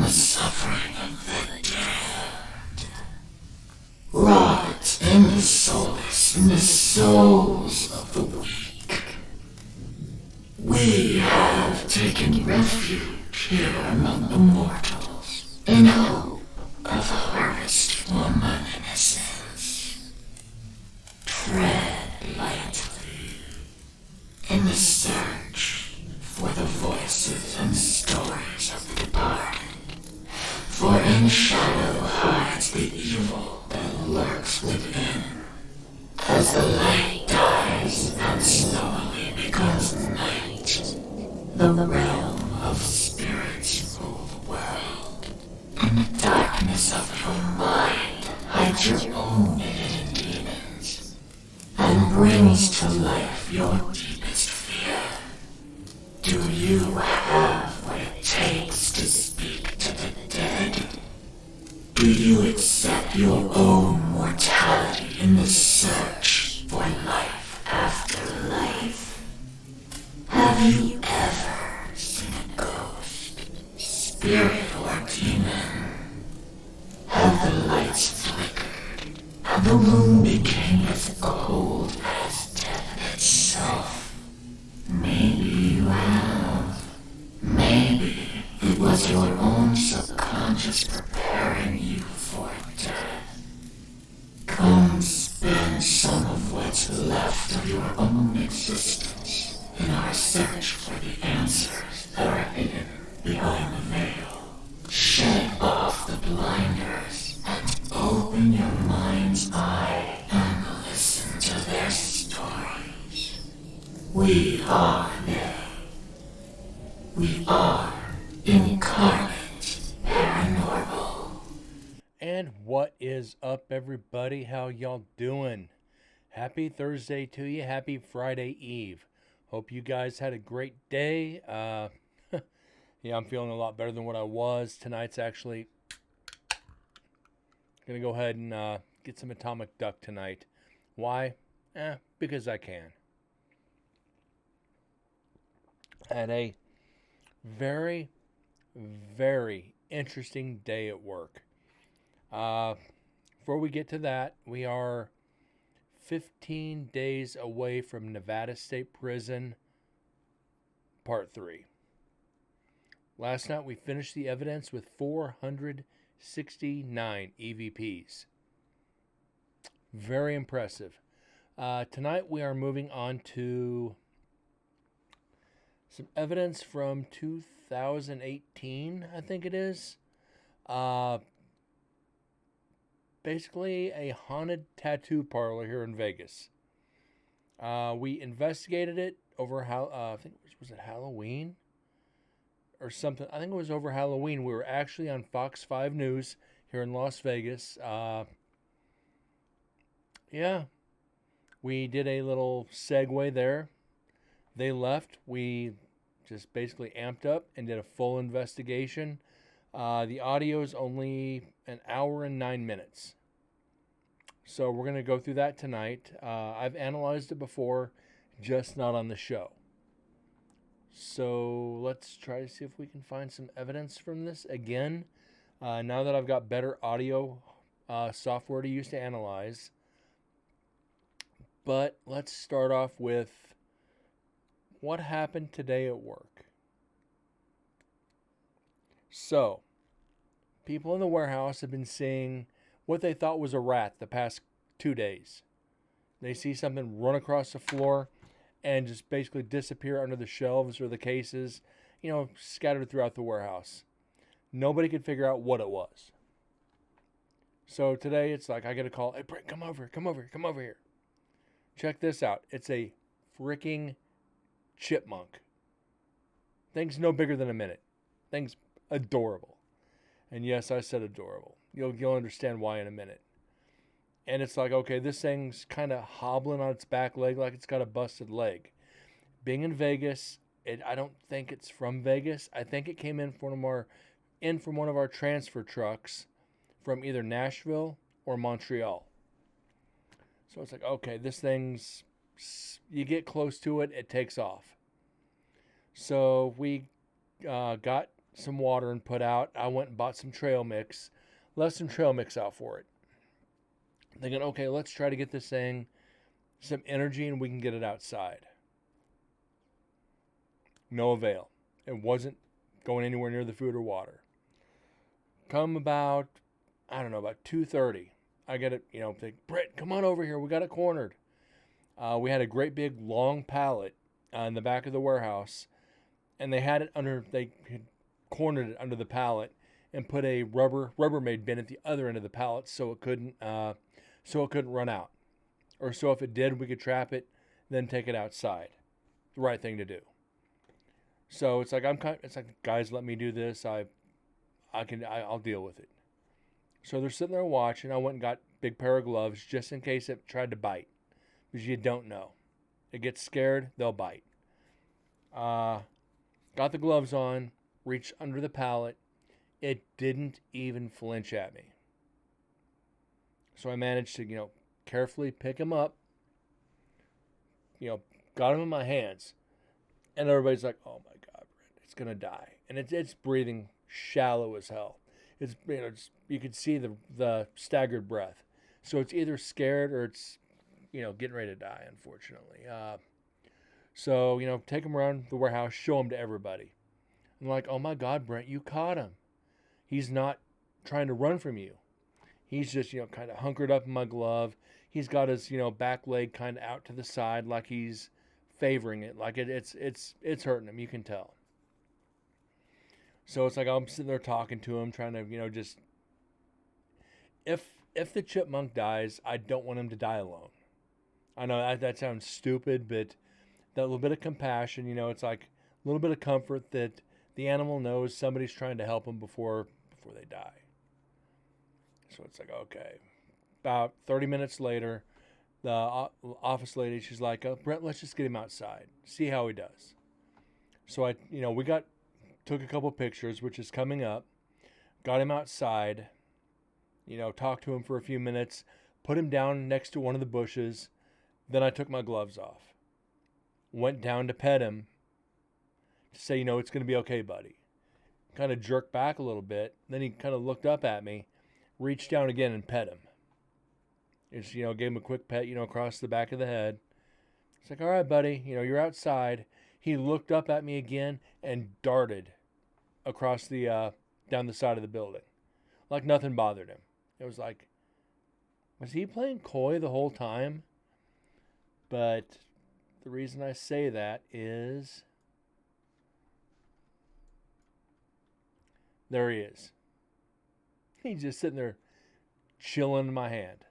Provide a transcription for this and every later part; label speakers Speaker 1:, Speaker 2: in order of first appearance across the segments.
Speaker 1: suffering of the damned. Rot in the solace in the souls of the weak. We have taken refuge here among the mortals in hope of harvest for my innocence. Tread lightly in the search for the voices and stories of the departed. For in shadow hides the evil that lurks within. As the light dies and slowly becomes night, the realm of spirits rule the world. In the darkness of your mind hides your own hidden demons, and brings to life your deepest fear. Do you have what it takes to speak to the dead? Do you accept your own mortality in the search for life after life? Have you ever seen a ghost, spirit, or demon? Have the lights flickered and the room became as cold as death itself? Maybe you have. Maybe it was your own subconscious preparing you for death. Come spend some of what's left of your own existence in our search for the answers that are hidden behind the veil. Shed off the blinders and open your mind's eye and listen to their stories. We are they. We are Incarnate Paranormal.
Speaker 2: And what is up, everybody? How y'all doing? Happy Thursday to you. Happy Friday Eve. Hope you guys had a great day. Yeah, I'm feeling a lot better than what I was. Tonight's actually going to go ahead and get some Atomic Duck tonight. Why? Because I can. Had a very, very interesting day at work. Before we get to that, we are 15 days away from Nevada State Prison, Part 3. Last night we finished the evidence with 469 EVPs. Very impressive. Tonight we are moving on to some evidence from 2018, I think it is. Basically a haunted tattoo parlor here in Vegas. We investigated it over I think was it Halloween or something. I think it was over Halloween. We were actually on Fox 5 News here in Las Vegas. Yeah, we did a little segue there. They left. We just basically amped up and did a full investigation. The audio is only an hour and 9 minutes. So we're going to go through that tonight. I've analyzed it before, just not on the show. So let's try to see if we can find some evidence from this again. Now that I've got better audio software to use to analyze. But let's start off with what happened today at work. So, people in the warehouse have been seeing what they thought was a rat the past 2 days. They see something run across the floor and just basically disappear under the shelves or the cases, scattered throughout the warehouse. Nobody could figure out what it was. So today it's like, I get a call, hey, Brent, come over here. Check this out. It's a freaking chipmunk. Thing's no bigger than a minute. Thing's adorable. And yes, I said adorable. You'll understand why in a minute. And it's like, okay, this thing's kind of hobbling on its back leg like it's got a busted leg. Being in Vegas, I don't think it's from Vegas. I think it came in from one of our transfer trucks from either Nashville or Montreal. So it's like, okay, this thing's, you get close to it, it takes off. So we got some water and put out. I went and bought some trail mix, left some trail mix out for it. Thinking, okay, let's try to get this thing some energy and we can get it outside. No avail. It wasn't going anywhere near the food or water. Come about, I don't know, about 2:30. I get it, think, Britt, come on over here. We got it cornered. We had a great big long pallet in the back of the warehouse, and they had cornered it under the pallet and put a Rubbermaid bin at the other end of the pallet so it couldn't run out. Or so if it did, we could trap it, then take it outside. The right thing to do. So it's like guys, let me do this. I'll deal with it. So they're sitting there watching. I went and got a big pair of gloves just in case it tried to bite, because you don't know. It gets scared, they'll bite. Got the gloves on, reached under the pallet. It didn't even flinch at me. So I managed to, carefully pick him up. Got him in my hands. And everybody's like, oh my God, Brent, it's going to die. And it's breathing shallow as hell. It's, you can see the staggered breath. So it's either scared or it's, getting ready to die, unfortunately. So, take him around the warehouse, show him to everybody. I'm like, oh my God, Brent, you caught him. He's not trying to run from you. He's just, kind of hunkered up in my glove. He's got his, back leg kind of out to the side like he's favoring it. Like it's hurting him. You can tell. So it's like I'm sitting there talking to him, trying to, just... If the chipmunk dies, I don't want him to die alone. I know that sounds stupid, but that little bit of compassion, it's like a little bit of comfort that the animal knows somebody's trying to help him before they die. So it's like, okay. About 30 minutes later, the office lady, she's like, Brent, let's just get him outside. See how he does. So we took a couple pictures, which is coming up. Got him outside, talked to him for a few minutes, put him down next to one of the bushes. Then I took my gloves off. Went down to pet him to say, it's going to be okay, buddy. Kind of jerked back a little bit. Then he kind of looked up at me, reached down again and pet him. Just, gave him a quick pet, across the back of the head. It's like, all right, buddy, you're outside. He looked up at me again and darted across down the side of the building. Like nothing bothered him. It was like, was he playing coy the whole time? But the reason I say that is, there he is. He's just sitting there chilling in my hand.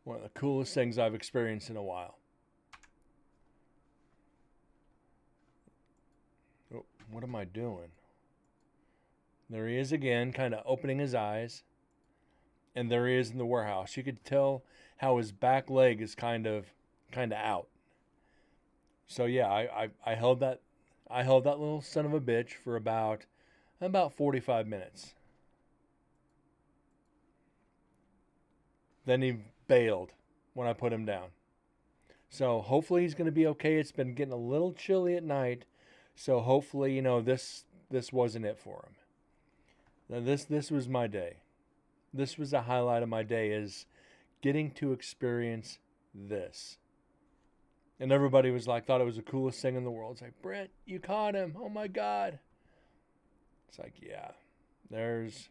Speaker 2: One of the coolest things I've experienced in a while. Oh, what am I doing? There he is again, kind of opening his eyes. And there he is in the warehouse. You could tell how his back leg is kind of out. So yeah, I held that little son of a bitch for about 45 minutes. Then he bailed when I put him down. So hopefully he's going to be okay. It's been getting a little chilly at night, so hopefully this wasn't it for him. Now this was my day. This was the highlight of my day, is getting to experience this. And everybody was like, thought it was the coolest thing in the world. It's like, Brent, you caught him. Oh my God. It's like, yeah, there's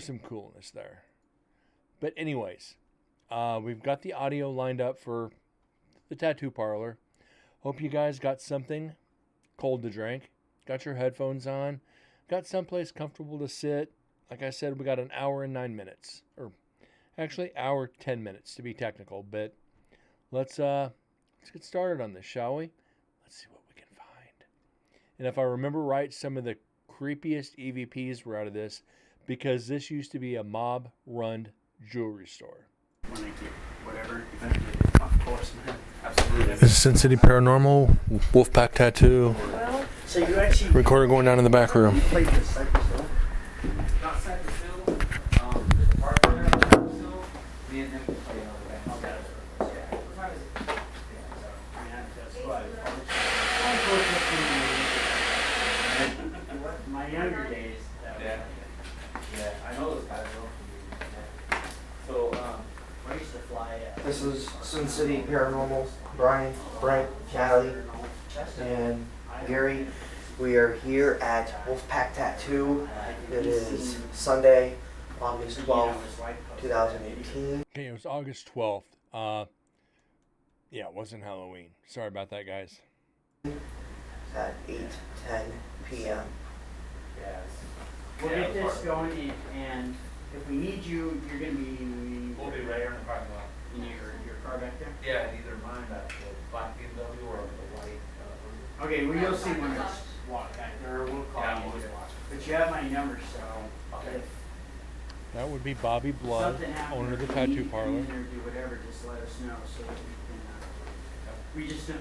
Speaker 2: some coolness there. But anyways, we've got the audio lined up for the tattoo parlor. Hope you guys got something cold to drink. Got your headphones on. Got someplace comfortable to sit. Like I said, we got an hour and 9 minutes. Or actually, hour 10 minutes to be technical. But let's get started on this, shall we? Let's see what we can find. And if I remember right, some of the creepiest EVPs were out of this, because this used to be a mob-run jewelry store.
Speaker 3: Whatever, of course, man. Absolutely.
Speaker 2: This is Sin City Paranormal, Wolfpack Tattoo.
Speaker 3: Well, so you actually
Speaker 2: recorder going down in the back room.
Speaker 3: played this Cypress Hill. Not Cypress Hill. There's a park there on Cypress Hill. Me and him can play another band. I'll get it. Yeah. What time is it? Yeah, so, I mean, that's what I was.
Speaker 4: my younger days. That was
Speaker 3: Yeah. Yeah, I know those guys though. So,
Speaker 4: I used to fly.
Speaker 5: This is Sin City Paranormal, Brian, Brent, Natalie, and Gary. We are here at Wolfpack Tattoo. It is Sunday, August 12th, 2018.
Speaker 2: Okay, it was August 12th. Yeah, it wasn't Halloween. Sorry about that, guys.
Speaker 5: At 8:10 p.m.
Speaker 3: yes.
Speaker 4: We'll
Speaker 3: Yeah,
Speaker 4: get this
Speaker 3: part-
Speaker 4: going, and if we need you, you're gonna be
Speaker 3: We'll be right here in the parking lot.
Speaker 4: in your car back there.
Speaker 3: Yeah, and either mine, that the black BMW or the white.
Speaker 4: Okay, well, you'll see when it's walk back there, we'll call
Speaker 3: Yeah,
Speaker 4: you.
Speaker 3: we'll just watch.
Speaker 4: But you have my number, so
Speaker 3: Okay.
Speaker 4: if
Speaker 2: That would be Bobby Blood,
Speaker 4: something happens,
Speaker 2: owner of the
Speaker 4: or
Speaker 2: tattoo
Speaker 4: you need to come
Speaker 2: parlor.
Speaker 4: in or do whatever, just let us know so that we can, we just don't,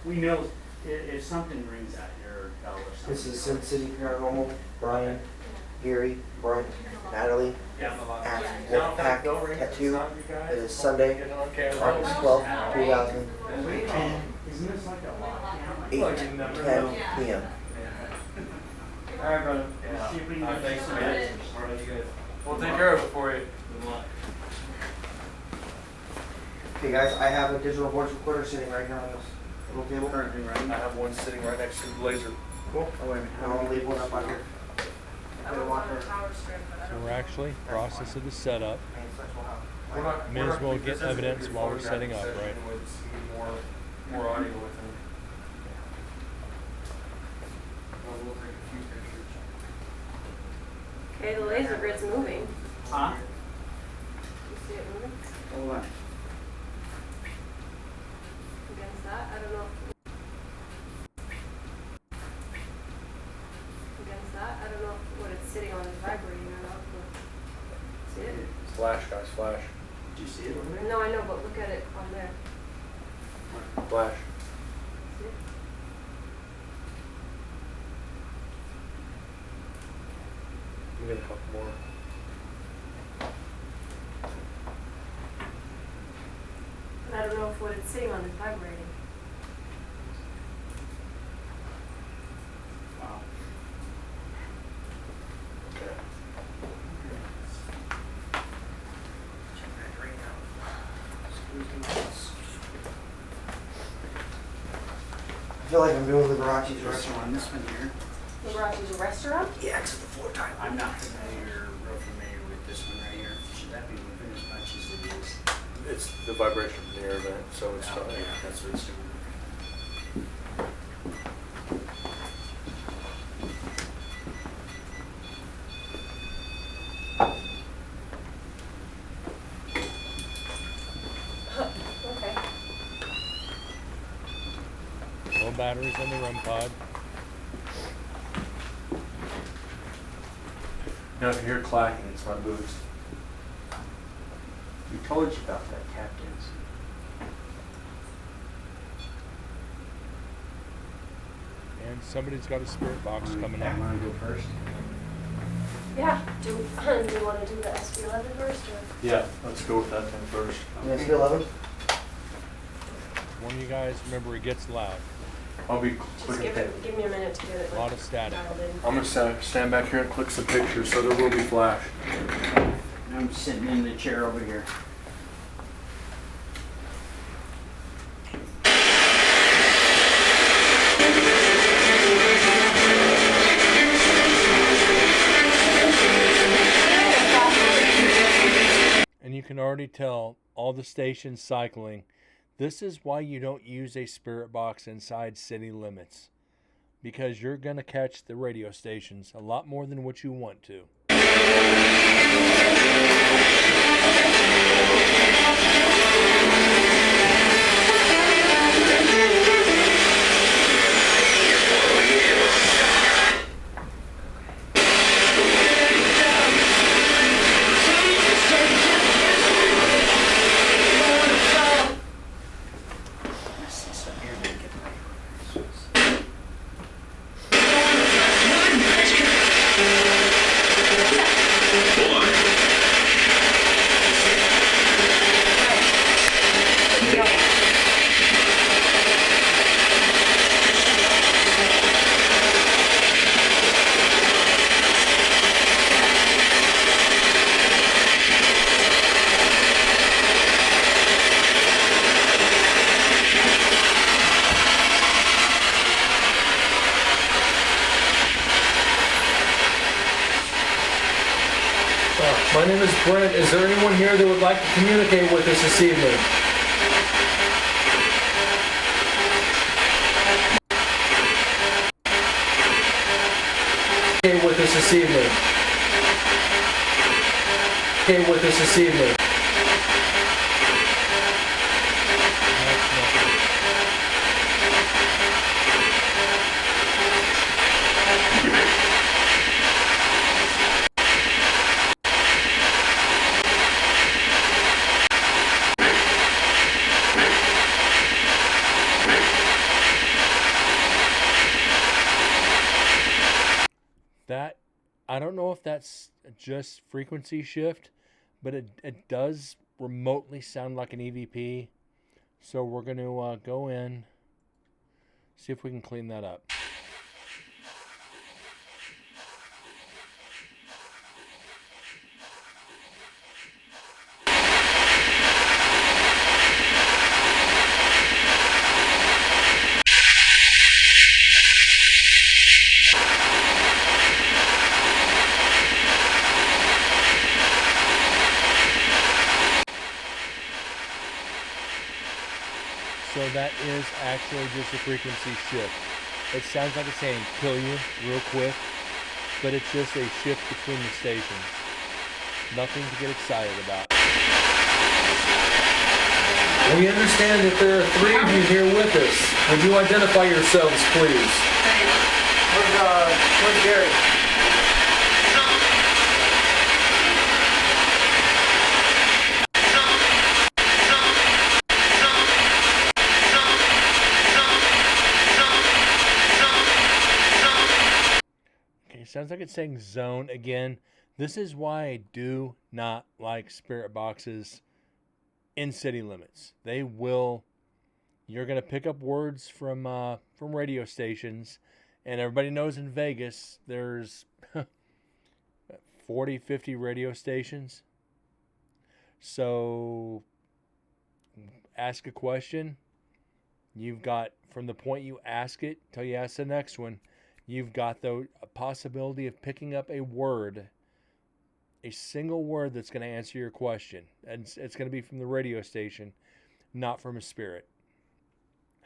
Speaker 4: we know if something rings out your bell or something.
Speaker 5: This is Sin City Paranormal, Brian, Gary, Brent, Natalie,
Speaker 3: Yeah, I'm allowed.
Speaker 5: at
Speaker 3: No,
Speaker 5: Wolfpack
Speaker 3: don't ring it.
Speaker 5: Tattoo.
Speaker 3: It's not you guys.
Speaker 5: It is Sunday,
Speaker 3: Get on camera.
Speaker 5: August 12th, 2018,
Speaker 4: Isn't this like a lockdown?
Speaker 5: 8:10 p.m.
Speaker 4: All right, brother.
Speaker 3: Yeah.
Speaker 4: See if we can get
Speaker 3: Thanks,
Speaker 4: some
Speaker 3: man.
Speaker 4: answers.
Speaker 3: All right, you guys. We'll take care of it for you. Good luck.
Speaker 5: Okay, guys, I have a digital voice recorder sitting right here on this little table.
Speaker 4: Currently running.
Speaker 3: I have one sitting right next to the laser.
Speaker 5: Cool. Oh, wait a minute. I want to leave one up on here.
Speaker 6: I was on a power strip, but I
Speaker 2: So
Speaker 6: don't
Speaker 2: we're actually process of the setup.
Speaker 3: We're not-
Speaker 2: May
Speaker 3: we're
Speaker 2: as
Speaker 3: not-
Speaker 2: well
Speaker 3: this
Speaker 2: get
Speaker 3: isn't
Speaker 2: evidence
Speaker 3: a
Speaker 2: while we're setting
Speaker 3: photographing
Speaker 2: up,
Speaker 3: session
Speaker 2: right?
Speaker 3: anyway, just need more audio with him. Well, we'll take a few pictures.
Speaker 6: Okay, the laser grid's moving.
Speaker 4: Huh?
Speaker 6: You see it moving?
Speaker 4: Hold on.
Speaker 6: Against that? I don't know. Against that? I don't know what it's sitting on is vibrating or not. but- See it?
Speaker 3: Flash, guys, flash.
Speaker 4: Did you see it over there?
Speaker 6: No, I know, but look at it on there.
Speaker 3: Flash.
Speaker 6: See it?
Speaker 3: We got a couple more.
Speaker 6: But I don't know if what it's sitting on is vibrating.
Speaker 4: Wow.
Speaker 3: Okay.
Speaker 5: I feel like I'm doing Liberace's
Speaker 4: So
Speaker 5: restaurant.
Speaker 4: on this one here,
Speaker 6: Liberace's a restaurant?
Speaker 5: Yeah, it's at the floor time.
Speaker 4: I'm not real familiar with this one right here. Should that be moving as much as it is?
Speaker 3: It's the vibration from the air vent, so it's
Speaker 4: Oh,
Speaker 3: fine.
Speaker 4: yeah, that's what it's doing.
Speaker 6: Okay.
Speaker 2: No batteries on the REM pod.
Speaker 3: Now if you hear clacking, it's my boots. We told you about that, captains.
Speaker 2: And somebody's got a spirit box coming up.
Speaker 4: Want to go first?
Speaker 6: Yeah. Do you want to do the SB11 first or?
Speaker 3: Yeah, let's go with that thing first.
Speaker 5: You guys feel 11?
Speaker 2: One of you guys, remember, it gets loud.
Speaker 3: I'll be
Speaker 6: Just
Speaker 3: clicking
Speaker 6: give
Speaker 3: pictures.
Speaker 6: me a minute to get it.
Speaker 2: A lot of static.
Speaker 6: dialed in.
Speaker 3: I'm gonna stand back here and click some pictures, so there will be flash.
Speaker 4: I'm sitting in the chair over here.
Speaker 2: And you can already tell all the stations cycling. This is why you don't use a spirit box inside city limits. Because you're going to catch the radio stations a lot more than what you want to. My name is Brent. Is there anyone here that would like to communicate with us this evening? With us this evening. With us this evening. That, I don't know if that's just frequency shift, but it does remotely sound like an EVP. So we're going to go in, see if we can clean that up. So that is actually just a frequency shift. It sounds like it's saying kill you real quick, but it's just a shift between the stations. Nothing to get excited about. We understand that there are 3 of you here with us. Would you identify yourselves, please?
Speaker 5: Where's Gary?
Speaker 2: Sounds like it's saying zone again. This is why I do not like spirit boxes in city limits. They will, you're going to pick up words from radio stations, and everybody knows in Vegas there's 40, 50 radio stations. So ask a question. You've got, from the point you ask it till you ask the next one, you've got the possibility of picking up a word, a single word that's going to answer your question. And it's going to be from the radio station, not from a spirit.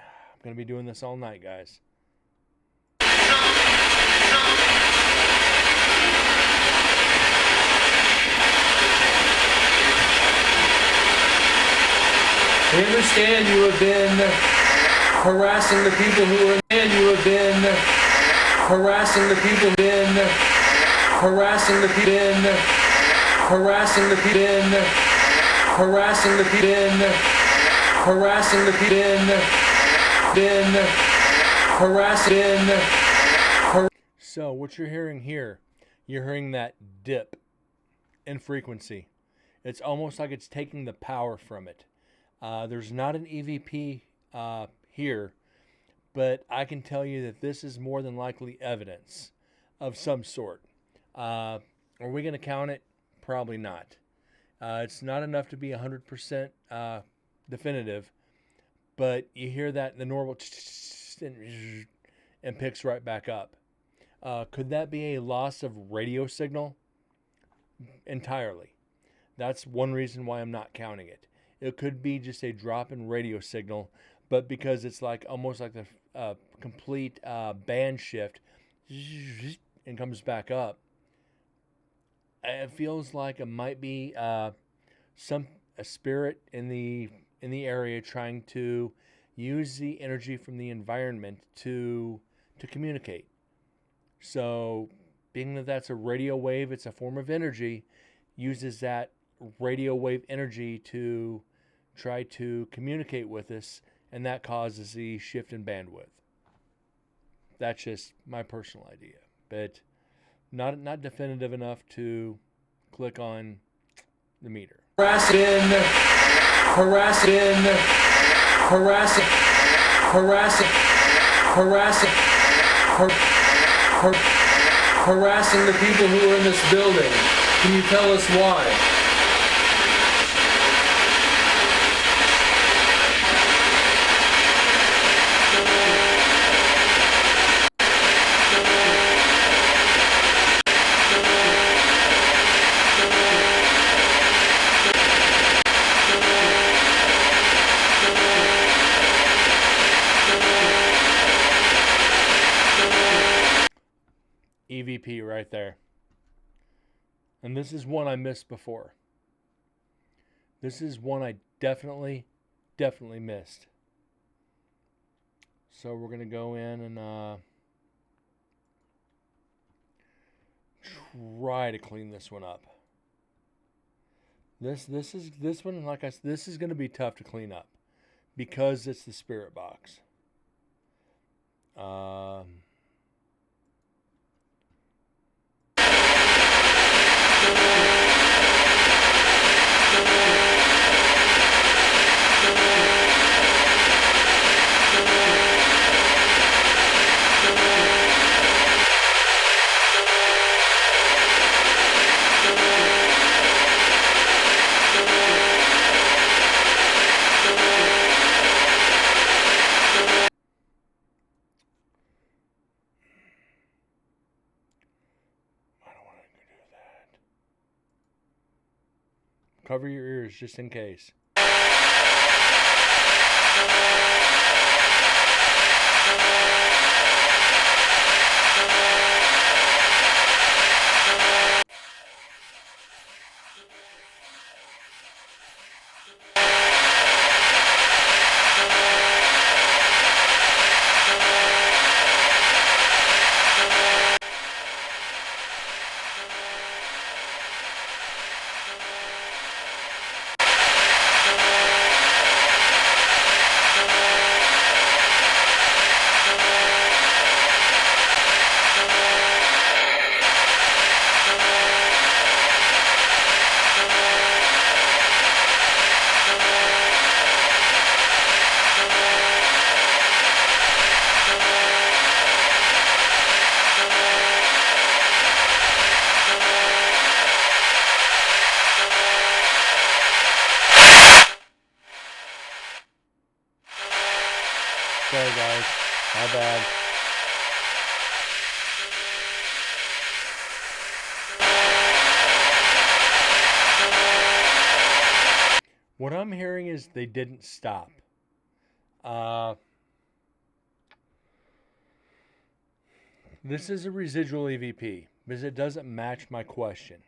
Speaker 2: I'm going to be doing this all night, guys. We understand you have been harassing the people who are, and you have been harassing the people, harassing the people, harassing the people, harassing the people, harassing the people, harassing. So what you're hearing here, you're hearing that dip in frequency. It's almost like it's taking the power from it. There's not an EVP here, but I can tell you that this is more than likely evidence of some sort. Are we going to count it? Probably not. It's not enough to be 100% definitive, but you hear that in the normal and picks right back up. Could that be a loss of radio signal? Entirely. That's one reason why I'm not counting it. It could be just a drop in radio signal, but because it's like almost like the complete band shift and comes back up, it feels like it might be a spirit in the area trying to use the energy from the environment to communicate. So being that that's a radio wave, it's a form of energy, uses that radio wave energy to try to communicate with us, and that causes the shift in bandwidth. That's just my personal idea, but not definitive enough to click on the meter. Harassing, harassing the people who are in this building. Can you tell us why? EVP right there. And this is one I missed before. This is one I definitely missed. So we're going to go in and try to clean this one up. This one, like I said, this is going to be tough to clean up because it's the spirit box. Cover your ears just in case. Sorry guys, my bad. What I'm hearing is they didn't stop. This is a residual EVP because it doesn't match my question.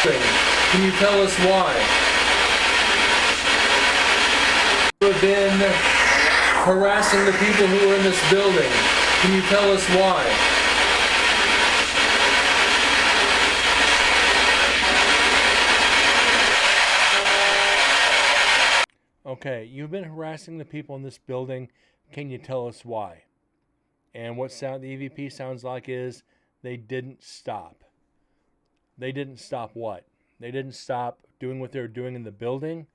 Speaker 7: Can you tell us why? You have been harassing the people who are in this building. Can you tell us why?
Speaker 2: Okay, you've been harassing the people in this building. Can you tell us why? And what sound the EVP sounds like is they didn't stop. They didn't stop what? They didn't stop doing what they were doing in the building?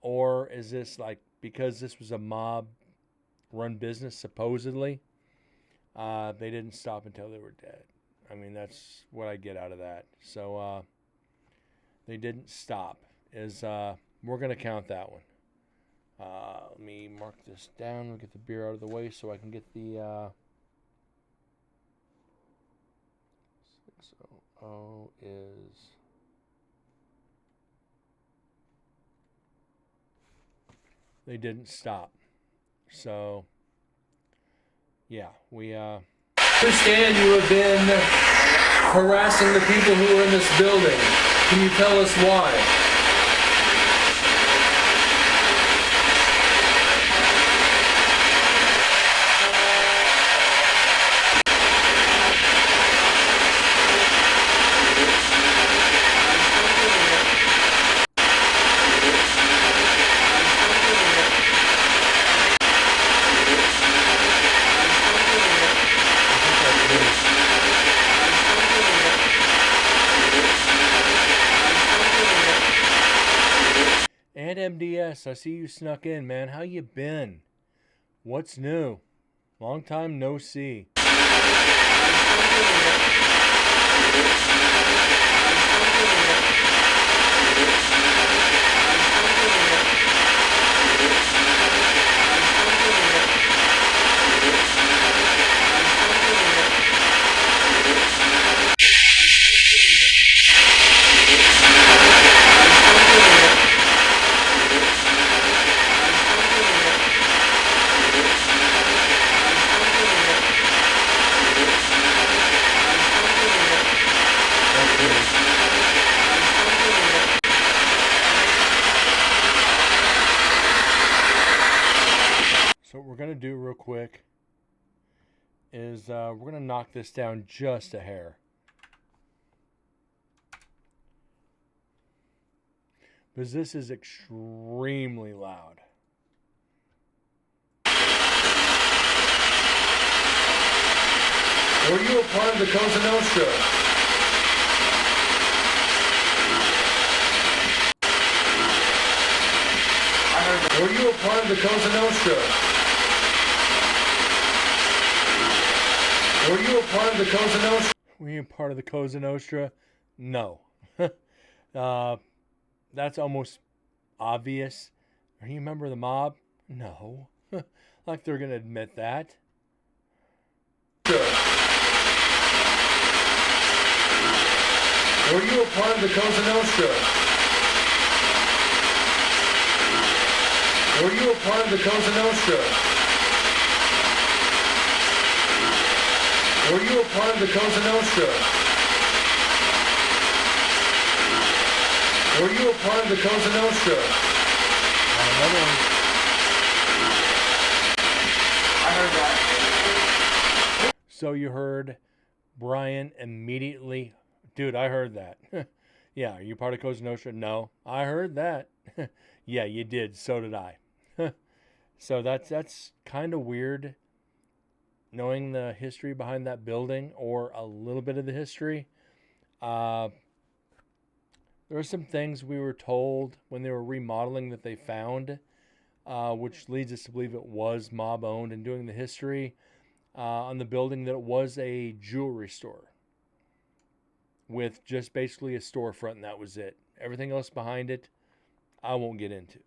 Speaker 2: Or is this like because this was a mob run business supposedly, they didn't stop until they were dead? I mean, that's what I get out of that. So they didn't stop. We're going to count that one. Let me mark this down. We'll get the beer out of the way so I can get the 600 is they didn't stop. So yeah, we
Speaker 7: Understand you have been harassing the people who are in this building. Can you tell us why?
Speaker 2: And MDS, I see you snuck in, man. How you been? What's new? Long time no see. quick is we're going to knock this down just a hair. Because this is extremely loud.
Speaker 7: Were you a part of the Cosa Nostra? Were you a part of the Cosa Nostra? Were you a part of the Cosa Nostra?
Speaker 2: Were you part of the Cosa Nostra? No. That's almost obvious. Are you a member of the mob? No. Like they're going to admit that.
Speaker 7: Were you a part of the Cosa Nostra? Were you a part of the Cosa Nostra? Were you a part of the Cosa Nostra? Were you a part of the Cosa Nostra?
Speaker 2: Another one.
Speaker 5: I heard that.
Speaker 2: So you heard Brian immediately. Dude, I heard that. Yeah, are you part of Cosa Nostra? No, I heard that. Yeah, you did. So did I. So that's kind of weird, knowing the history behind that building, or a little bit of the history. There are some things we were told when they were remodeling that they found, which leads us to believe it was mob owned, and doing the history on the building, that it was a jewelry store with just basically a storefront, and that was it. Everything else behind it, I won't get into.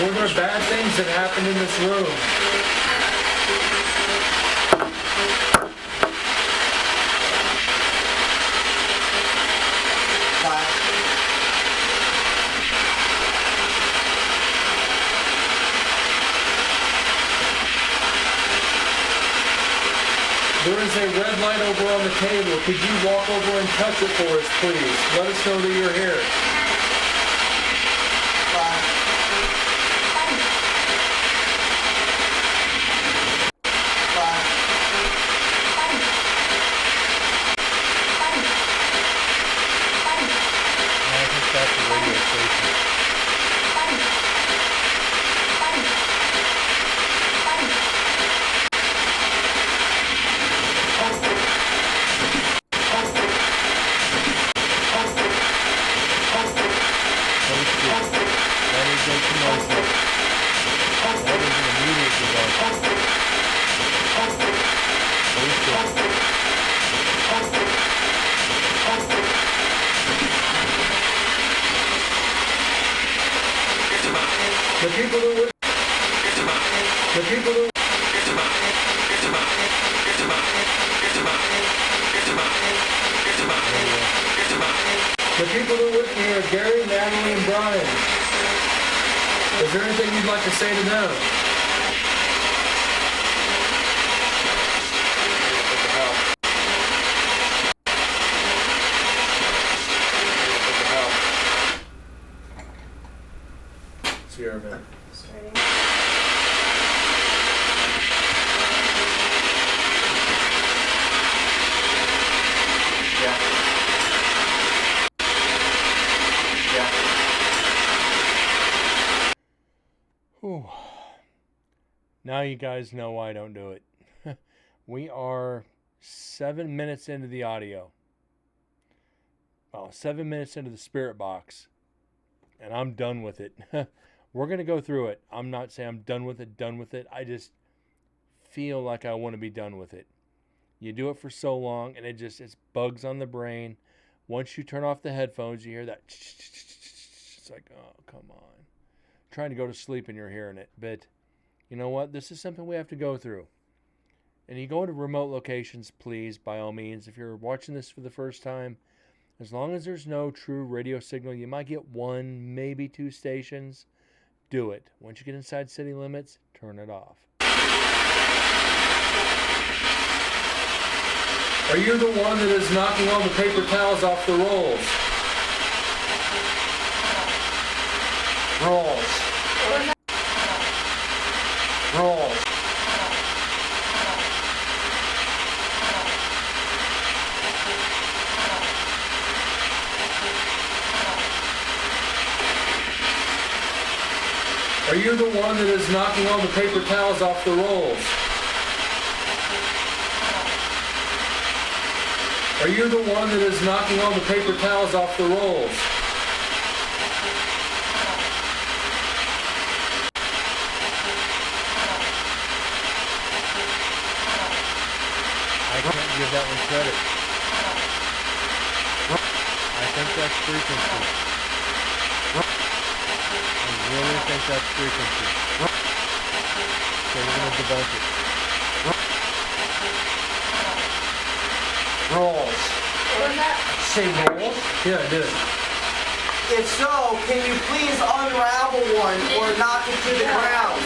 Speaker 7: Were there bad things that happened in this room? There is a red light over on the table. Could you walk over and touch it for us, please? Let us know that you're here. The people who are with me are Gary, Natalie, and Brian. Is there anything you'd like to say to them? Sierra Man.
Speaker 6: Starting.
Speaker 2: Whew. Now you guys know why I don't do it. We are 7 minutes into the audio. Well, 7 minutes into the spirit box. And I'm done with it. We're going to go through it. I'm not saying I'm done with it. I just feel like I want to be done with it. You do it for so long, and it's bugs on the brain. Once you turn off the headphones, you hear that. It's like, oh, come on. Trying to go to sleep and you're hearing it. But you know what? This is something we have to go through. And you go into remote locations, please, by all means. If you're watching this for the first time, as long as there's no true radio signal, you might get 1, maybe 2 stations. Do it. Once you get inside city limits, turn it off.
Speaker 7: Are you the one that is knocking all the paper towels off the rolls? Rolls. Rolls. Are you the one that is knocking all the paper towels off the rolls? Are you the one that is knocking all the paper towels off the rolls?
Speaker 2: I can't give that one credit. I think that's frequency. I really think that's frequency. So we're going to debunk it.
Speaker 5: Rolls. Say rolls?
Speaker 7: Yeah, I did.
Speaker 5: If so, can you please unravel one or knock it to the ground?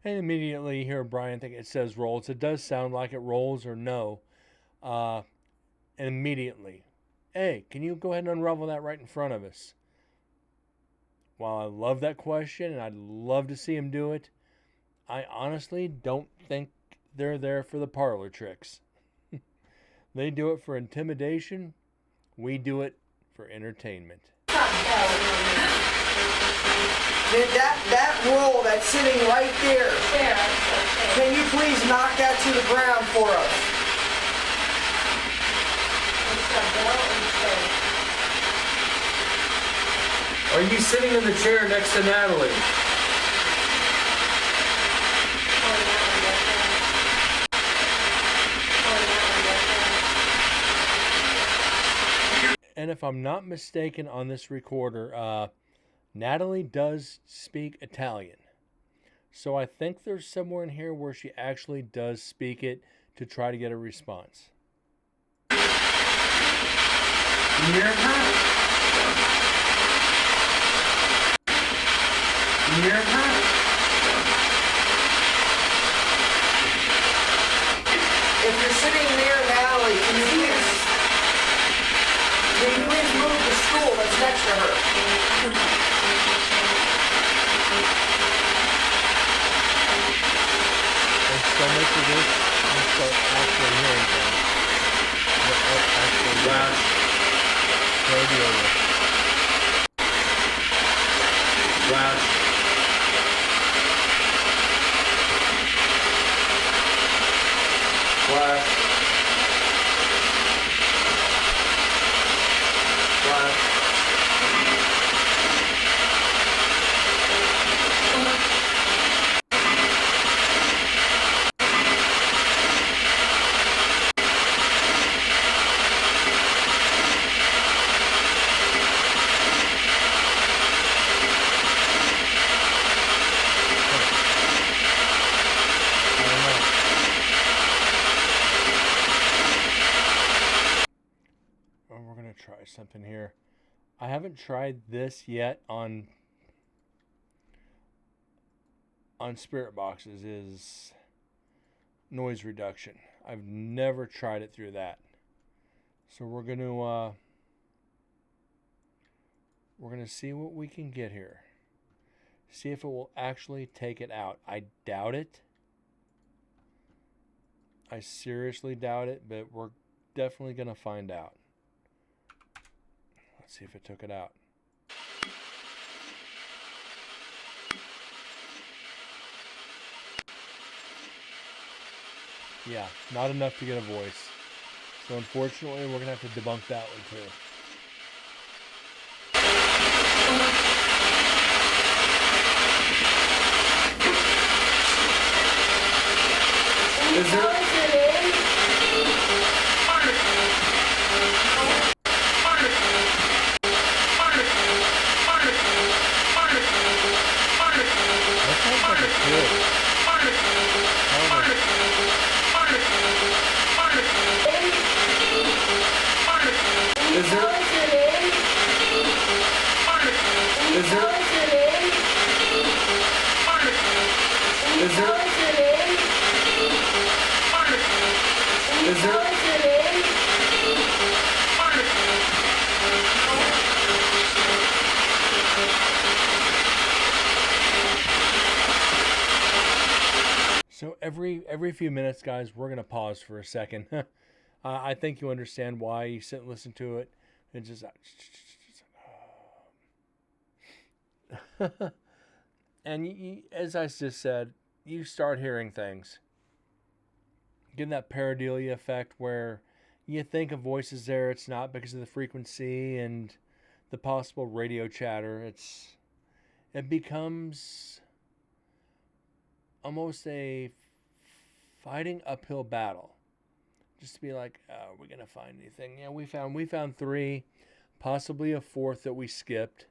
Speaker 2: And immediately you hear Brian think it says rolls. It does sound like it rolls or no. And immediately, hey, can you go ahead and unravel that right in front of us? While I love that question and I'd love to see him do it, I honestly don't think they're there for the parlor tricks. They do it for intimidation. We do it for entertainment.
Speaker 5: That roll that's sitting right there, can you please knock that to the ground for us?
Speaker 7: Are you sitting in the chair next to Natalie?
Speaker 2: And if I'm not mistaken on this recorder, Natalie does speak Italian. So I think there's somewhere in here where she actually does speak it to try to get a response.
Speaker 5: You hear her? You hear her? If you're sitting near Natalie, can you please move the stool that's next to her?
Speaker 2: And so much of this, you start actually hearing things. That are actually radio.
Speaker 7: Flash. Flash. Flash.
Speaker 2: Try something here. I haven't tried this yet on spirit boxes, is noise reduction. I've never tried it through that. So we're going to see what we can get here. See if it will actually take it out. I doubt it. I seriously doubt it, but we're definitely going to find out. Let's see if it took it out. Yeah, not enough to get a voice. So unfortunately, we're going to have to debunk that one too.
Speaker 7: Is there...
Speaker 2: That sounds like a kid. However,
Speaker 7: Is there... Is there... Is there... Is there...
Speaker 2: so every few minutes, guys, we're gonna pause for a second. I think you understand why. You sit and listen to it. It's just, and as I just said, you start hearing things. Getting that pareidolia effect where you think a voice is there, it's not because of the frequency and the possible radio chatter. It becomes almost a fighting uphill battle. Just to be like, oh, are we gonna find anything? Yeah, we found 3, possibly a 4th that we skipped.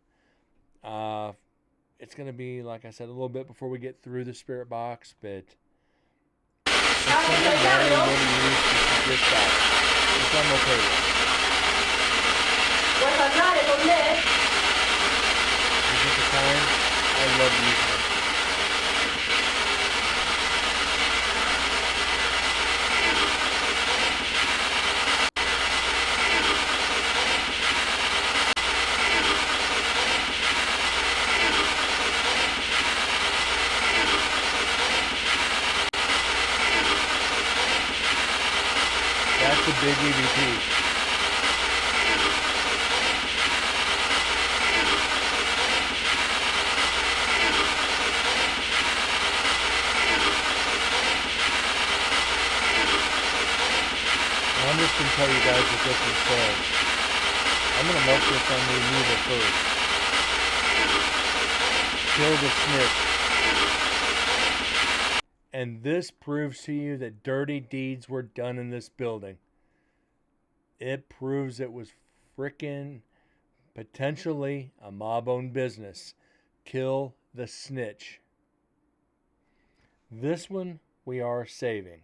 Speaker 2: It's gonna be, like I said, a little bit before we get through the spirit box, but it's something that I'm going to use to dispatch, which I'm okay with. Is it the time? I love using it. That's a big EVP. I'm just going to tell you guys what this one says. I'm going to mark this on the removal first. Kill the snitch. And this proves to you that dirty deeds were done in this building. It proves it was frickin' potentially a mob-owned business. Kill the snitch. This one we are saving.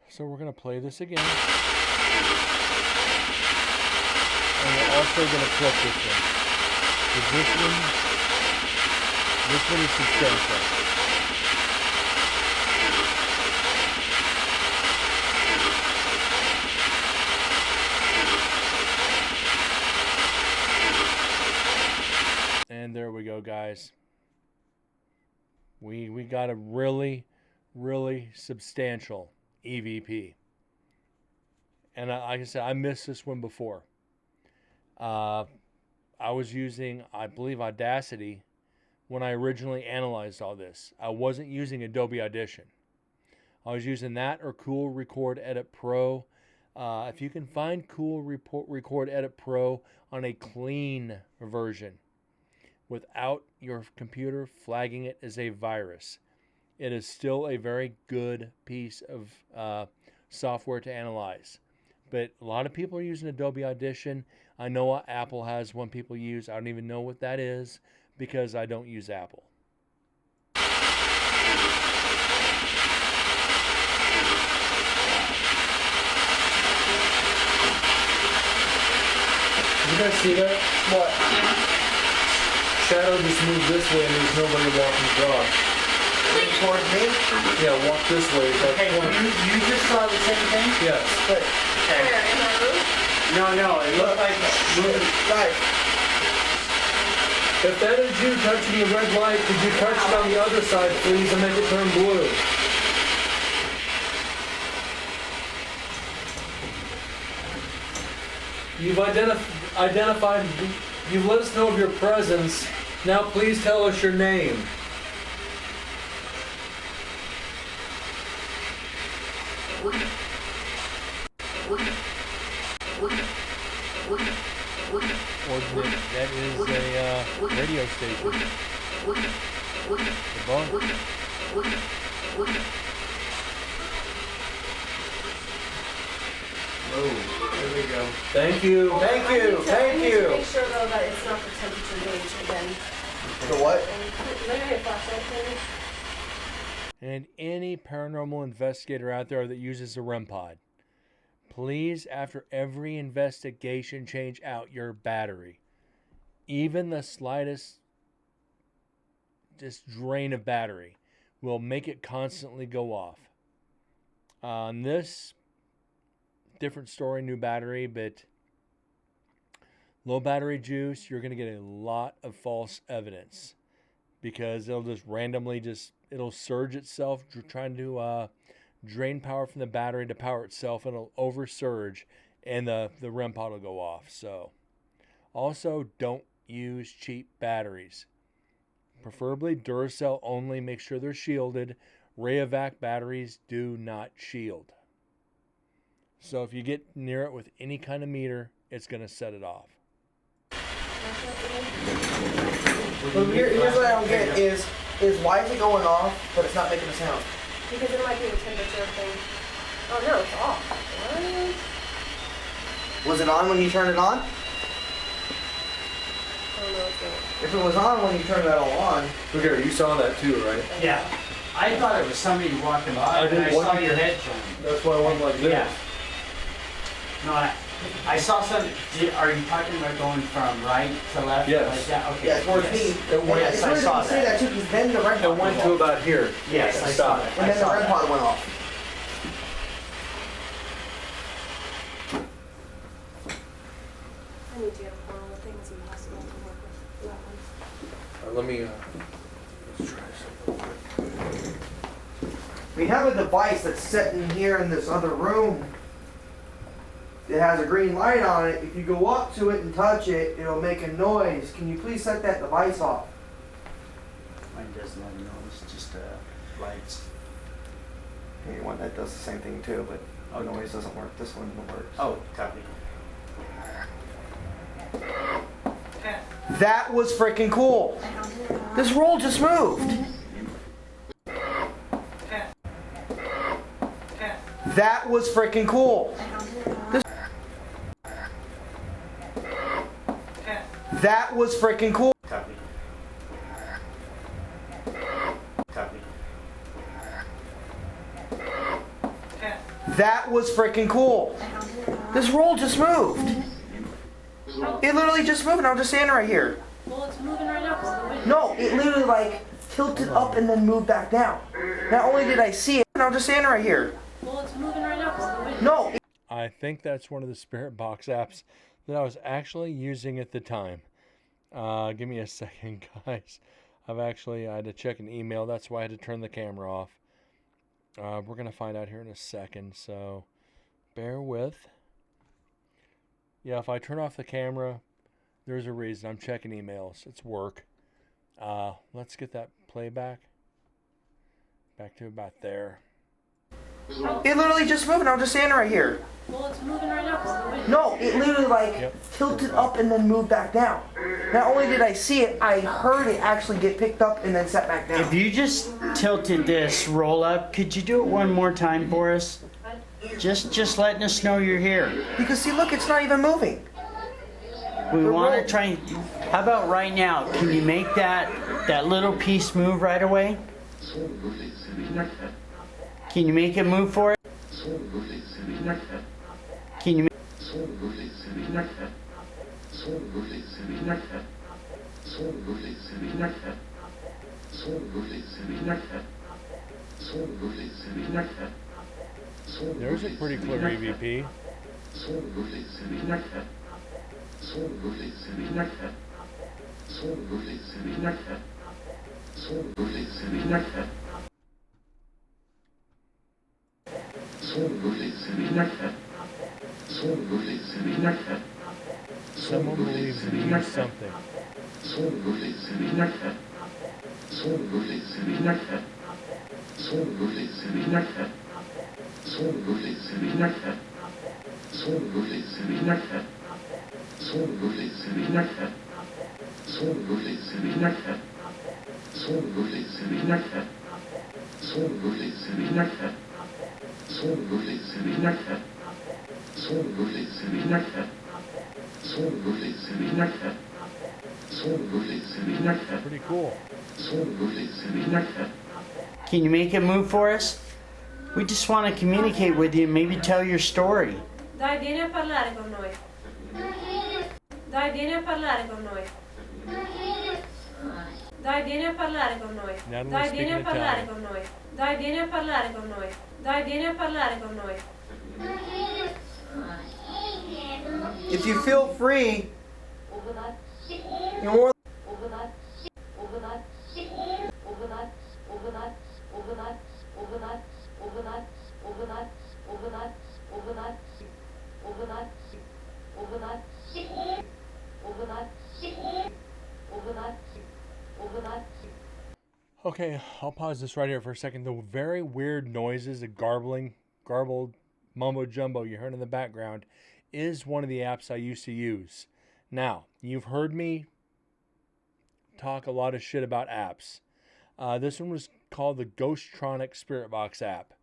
Speaker 2: So we're going to play this again. And we're also going to clip this one. Because this one is substantial. And there we go, guys. We got a really, really substantial EVP. And like I said, I missed this one before. I was using, I believe, Audacity when I originally analyzed all this. I wasn't using Adobe Audition. I was using that or Cool Record Edit Pro. If you can find Cool Record Edit Pro on a clean version without your computer flagging it as a virus, it is still a very good piece of software to analyze. But a lot of people are using Adobe Audition. I know Apple has one people use. I don't even know what that is because I don't use Apple.
Speaker 7: You guys see that? What? Shadow just moved this way and there's nobody walking the dog.
Speaker 5: Towards me?
Speaker 7: Yeah, walk this way.
Speaker 4: Okay, you just saw the same thing?
Speaker 7: Yes.
Speaker 4: But,
Speaker 6: Where, in my room?
Speaker 4: no, it looked like
Speaker 5: Guys,
Speaker 7: If that is you touching the red light, could you touch it on the other side, please, and make it turn blue? You've identified. You've let us know of your presence. Now please tell us your name.
Speaker 2: That is a radio station. The bunk.
Speaker 7: Oh, there we go. Thank you.
Speaker 5: Thank you, thank
Speaker 6: I need to
Speaker 5: you.
Speaker 6: make sure though that it's not the temperature gauge again.
Speaker 5: The what?
Speaker 6: And let me get a flashlight, please.
Speaker 2: And any paranormal investigator out there that uses a REM pod, please, after every investigation, change out your battery. Even the slightest just drain of battery will make it constantly go off. On this, different story, new battery, but low battery juice, you're going to get a lot of false evidence because it'll just randomly it'll surge itself, trying to drain power from the battery to power itself, and it'll oversurge, and the REM pod will go off. So, also, don't use cheap batteries. Preferably Duracell only. Make sure they're shielded. Rayovac batteries do not shield. So if you get near it with any kind of meter, it's going to set it off.
Speaker 5: Well, here's what I don't get is why is it going off, but it's not making a sound?
Speaker 6: Because it might be the temperature thing. Oh no, it's off. What?
Speaker 5: Was it on when you turned it on?
Speaker 6: Oh no, it's not.
Speaker 5: If it was on when you turned that all on,
Speaker 7: Look here, you saw that too, right?
Speaker 4: Yeah. I thought it was somebody walking by,
Speaker 7: I
Speaker 4: and I
Speaker 7: did
Speaker 4: saw
Speaker 7: one-
Speaker 4: your head turn.
Speaker 7: That's why I went like this.
Speaker 4: Yeah. No, I saw some. Are you talking about going from right to left?
Speaker 7: Yes.
Speaker 4: Like that? Okay.
Speaker 5: yeah, towards
Speaker 4: yes.
Speaker 5: me.
Speaker 7: It went-
Speaker 5: It's
Speaker 4: Yes, I
Speaker 5: weird
Speaker 4: saw
Speaker 5: that you say
Speaker 4: that.
Speaker 5: that too, because then the red
Speaker 7: It
Speaker 5: pod
Speaker 7: went
Speaker 5: went
Speaker 7: to
Speaker 5: off.
Speaker 7: about here.
Speaker 4: Yes, I
Speaker 7: Stop.
Speaker 4: saw that.
Speaker 5: And then the
Speaker 4: I
Speaker 5: red
Speaker 4: saw
Speaker 5: pod
Speaker 4: that.
Speaker 5: went off.
Speaker 6: I need to get a portable thing so possible to work with that one.
Speaker 7: Let me. Let's try something.
Speaker 5: We have a device that's sitting here in this other room. It has a green light on it. If you go up to it and touch it, it'll make a noise. Can you please set that device off?
Speaker 4: Mine doesn't have a noise, just lights.
Speaker 5: Hey, one that does the same thing too, but the noise doesn't work. This one works.
Speaker 4: Oh, copy.
Speaker 5: That was freaking cool. This roll just moved. That was freaking cool. That was freaking cool.
Speaker 4: Copy. Copy.
Speaker 5: That was freaking cool. This roll just moved. It literally just moved and I'm just standing right here.
Speaker 6: Well, it's moving right now.
Speaker 5: No, it literally like tilted up and then moved back down. Not only did I see it, and I'm just standing right here.
Speaker 6: Well, it's moving right now.
Speaker 5: No.
Speaker 2: I think that's one of the Spirit Box apps that I was actually using at the time. Give me a second, guys. I had to check an email. That's why I had to turn the camera off. We're going to find out here in a second, so bear with. Yeah, if I turn off the camera, there's a reason. I'm checking emails. It's work. Let's get that playback. Back to about there.
Speaker 5: It literally just moved and I'm just standing right here.
Speaker 6: Well, it's moving right now.
Speaker 5: No, it literally like tilted up and then moved back down. Not only did I see it, I heard it actually get picked up and then set back down.
Speaker 8: If you just tilted this roll up, could you do it one more time for us? Just letting us know you're here.
Speaker 5: Because see, look, it's not even moving.
Speaker 8: We want to try. How about right now? Can you make that little piece move right away? Can you make it move for it? Can you?
Speaker 2: There's a pretty clear EVP. Someone believes in you something. Pretty cool.
Speaker 8: Can you make a move for us? We just want to communicate with you and maybe tell your story.
Speaker 6: Dai, vieni a parlare con noi. Dai, vieni a parlare con noi. Dai, vieni a parlare con noi.
Speaker 2: Natalie
Speaker 6: Dai,
Speaker 2: speaking
Speaker 6: vieni a parlare
Speaker 2: Italian.
Speaker 6: con noi. Dai, vieni a parlare con noi. Dai, vieni a parlare con noi.
Speaker 5: If you feel free, you're more
Speaker 2: Okay, I'll pause this right here for a second. The very weird noises, the garbled mumbo jumbo you heard in the background is one of the apps I used to use. Now, you've heard me talk a lot of shit about apps. This one was called the Ghosttronic Spirit Box app.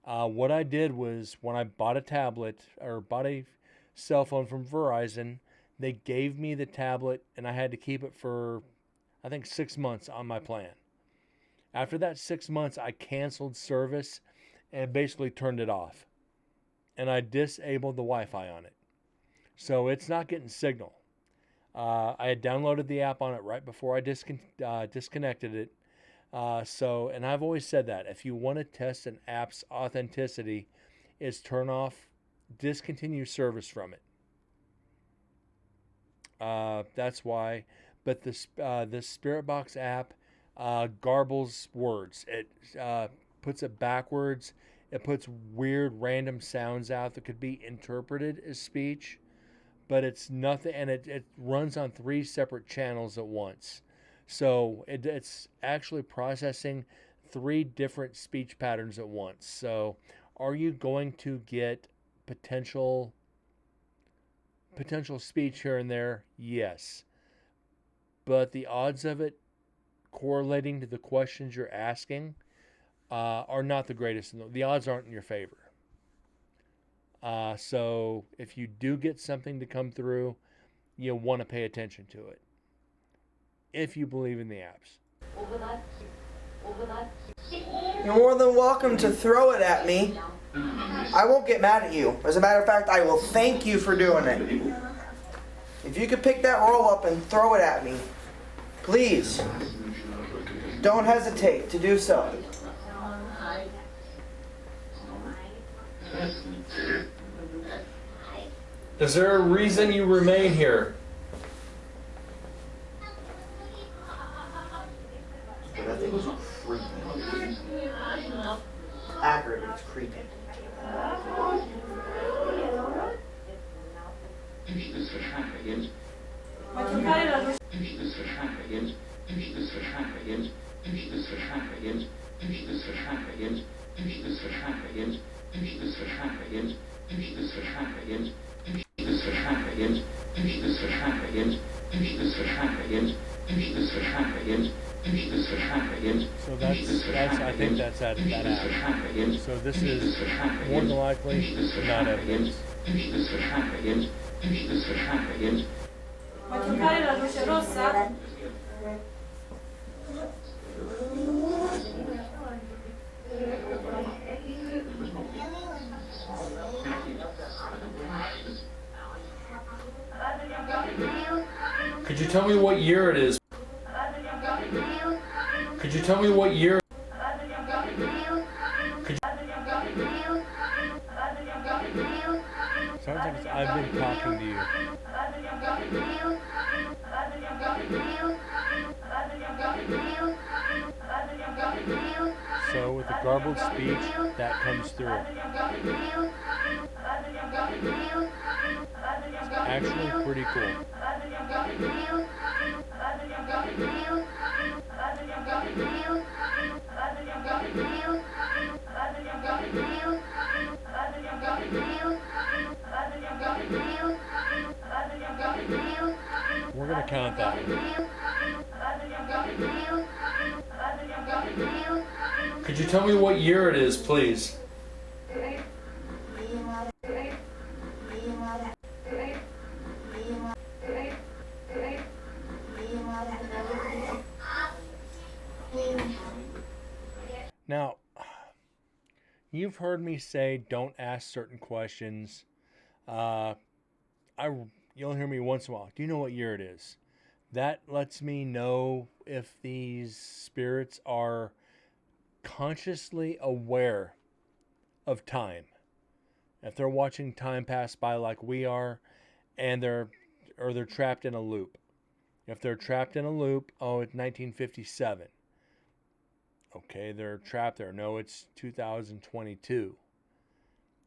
Speaker 2: What I did was when I bought a tablet or bought a cell phone from Verizon, they gave me the tablet and I had to keep it for, I think, 6 months on my plan. After that 6 months, I canceled service and basically turned it off. And I disabled the Wi-Fi on it. So it's not getting signal. I had downloaded the app on it right before I disconnected it. And I've always said that if you want to test an app's authenticity, is turn off, discontinue service from it. That's why. But the Spirit Box app garbles words. It puts it backwards. It puts weird random sounds out that could be interpreted as speech, but it's nothing, and it runs on 3 separate channels at once. So it's actually processing 3 different speech patterns at once. So are you going to get potential speech here and there? Yes. But the odds of it correlating to the questions you're asking are not the greatest. The odds aren't in your favor. So if you do get something to come through, you'll want to pay attention to it. If you believe in the apps.
Speaker 5: You're more than welcome to throw it at me. I won't get mad at you. As a matter of fact, I will thank you for doing it. If you could pick that roll up and throw it at me, please, don't hesitate to do so.
Speaker 7: Is there a reason you remain here?
Speaker 5: I think it's creepy. Accurate, it's creepy.
Speaker 6: Faccio fare la luce.
Speaker 2: So that's I think that's that app. So this is more than likely not evidence.
Speaker 6: Faccio fare la luce rossa?
Speaker 7: Could you tell me what year it is? Could you tell me what year?
Speaker 2: Sounds like I've been talking to you. So with the garbled speech, that comes through. actually pretty cool. We're gonna count that.
Speaker 7: Could you tell me what year it is, please?
Speaker 2: Now, you've heard me say don't ask certain questions. You'll hear me once in a while. Do you know what year it is? That lets me know if these spirits are consciously aware of time. If they're watching time pass by like we are, and they're trapped in a loop. If they're trapped in a loop, oh, it's 1957. Okay, they're trapped there. No, it's 2022.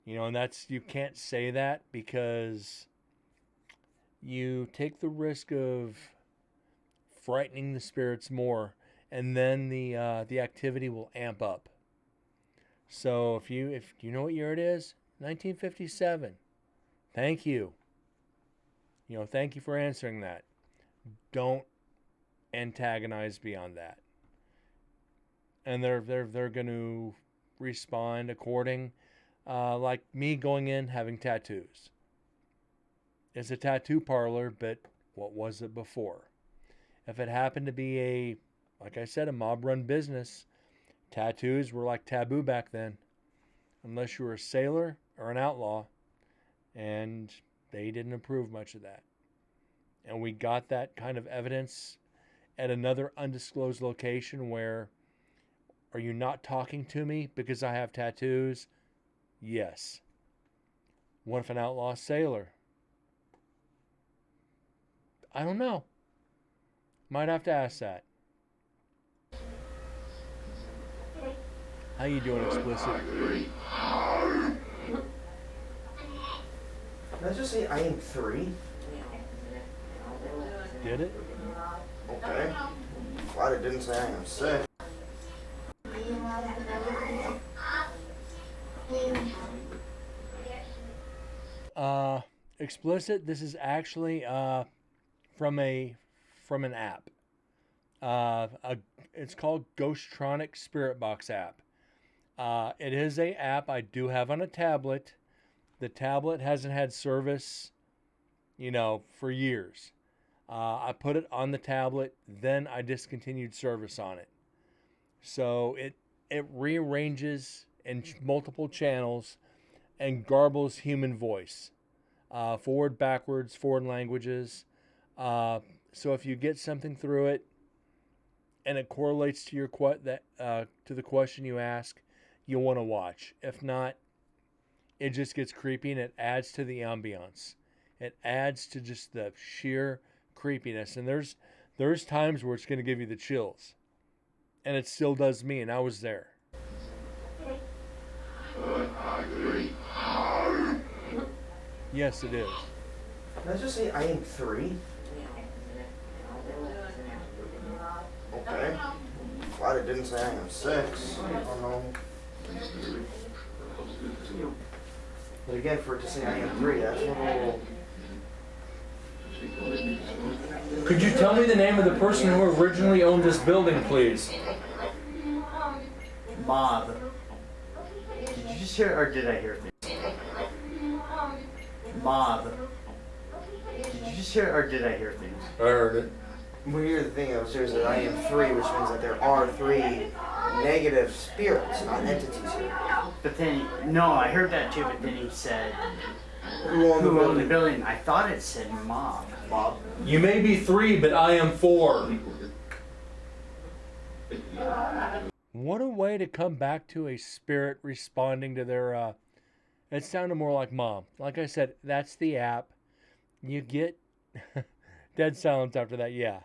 Speaker 2: You know, and you can't say that because you take the risk of frightening the spirits more, and then the activity will amp up. So if you know what year it is, 1957. Thank you. You know, thank you for answering that. Don't antagonize beyond that. And they're going to respond according, like me going in having tattoos. It's a tattoo parlor, but what was it before? If it happened to be like I said, a mob-run business, tattoos were like taboo back then, unless you were a sailor or an outlaw, and they didn't approve much of that. And we got that kind of evidence at another undisclosed location where, are you not talking to me because I have tattoos? Yes. What if an outlaw sailor? I don't know. Might have to ask that. How you doing, Explicit?
Speaker 5: Let's just say I am 3.
Speaker 2: Did it?
Speaker 5: Okay. Glad it didn't say I am 6.
Speaker 2: Explicit, this is actually from an app. It's called Ghosttronic Spirit Box app. It is a app I do have on a tablet. The tablet hasn't had service, for years. I put it on the tablet, then I discontinued service on it. So it rearranges in multiple channels and garbles human voice, forward, backwards, foreign languages. So if you get something through it and it correlates to to the question you ask, you'll want to watch. If not, it just gets creepy and it adds to the ambiance. It adds to just the sheer creepiness. And there's times where it's going to give you the chills. And it still does me, and I was there. Yes, it is.
Speaker 5: Let's just say I am 3. Okay. Glad it didn't say I am 6. I don't know. But again, for it to say I am 3, that's a little...
Speaker 7: Could you tell me the name of the person who originally owned this building, please?
Speaker 8: Bob. Did you just hear, or did I hear it? Bob. Did you just hear, or did I hear things?
Speaker 7: I heard it.
Speaker 5: Well, here's the thing, though, is that I am 3, which means that there are 3 negative spirits, not entities here.
Speaker 8: But then, no, I heard that too, but then he said,
Speaker 5: Who owned the
Speaker 8: who owned the
Speaker 5: building?
Speaker 8: building? I thought it said Mob.
Speaker 5: Bob.
Speaker 7: You may be 3, but I am 4.
Speaker 2: What a way to come back to a spirit responding to their, it sounded more like mom. Like I said, that's the app. You get dead silence after that, yeah.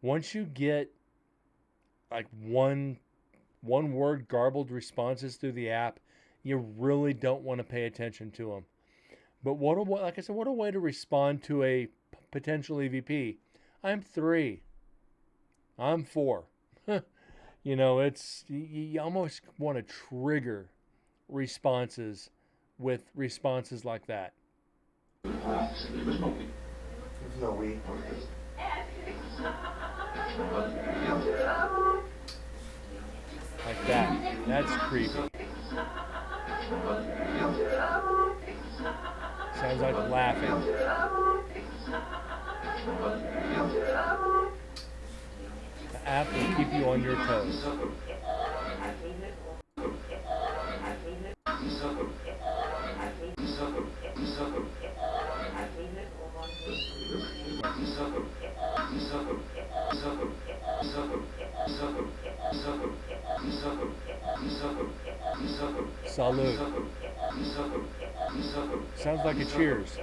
Speaker 2: Once you get like one word garbled responses through the app, you really don't want to pay attention to them. But like I said, what a way to respond to a potential EVP. I'm 3. I'm 4. You know, you almost want to trigger responses with responses like that.
Speaker 5: There's no we.
Speaker 2: Like that. That's creepy. Sounds like laughing. The app will keep you on your toes. Salute. Sounds like a cheers.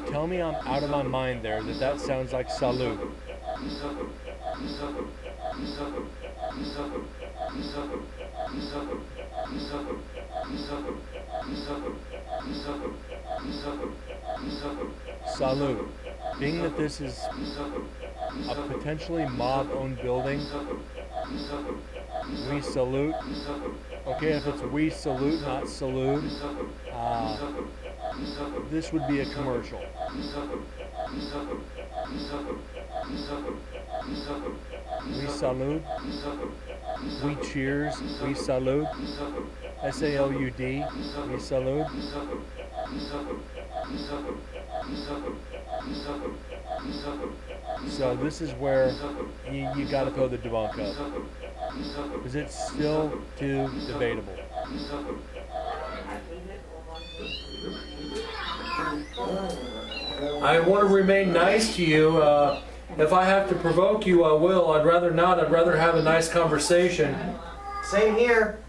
Speaker 2: Tell me I'm out of my mind there that sounds like salute. Salute. Being that this is a potentially mob-owned building, we salute. Okay, if it's we salute, not salute, this would be a commercial. We salute. We cheers. We salute. S-A-L-U-D. We salute. So this is where you got to throw the debunk up, because it's still too debatable.
Speaker 7: I want to remain nice to you. If I have to provoke you, I will. I'd rather not. I'd rather have a nice conversation.
Speaker 5: Same here.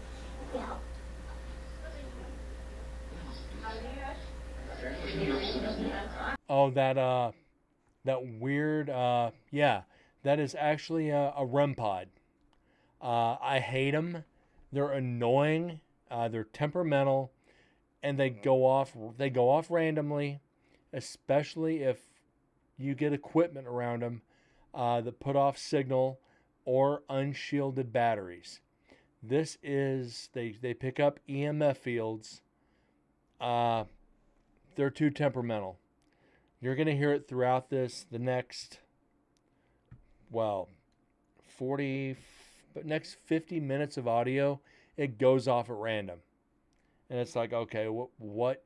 Speaker 2: Oh, that weird, yeah, that is actually a REM pod. I hate them. They're annoying. They're temperamental, and they go off randomly, especially if you get equipment around them that put off signal or unshielded batteries. This is, they pick up EMF fields. They're too temperamental. You're going to hear it throughout the next, next 50 minutes of audio. It goes off at random. And it's like, okay, what?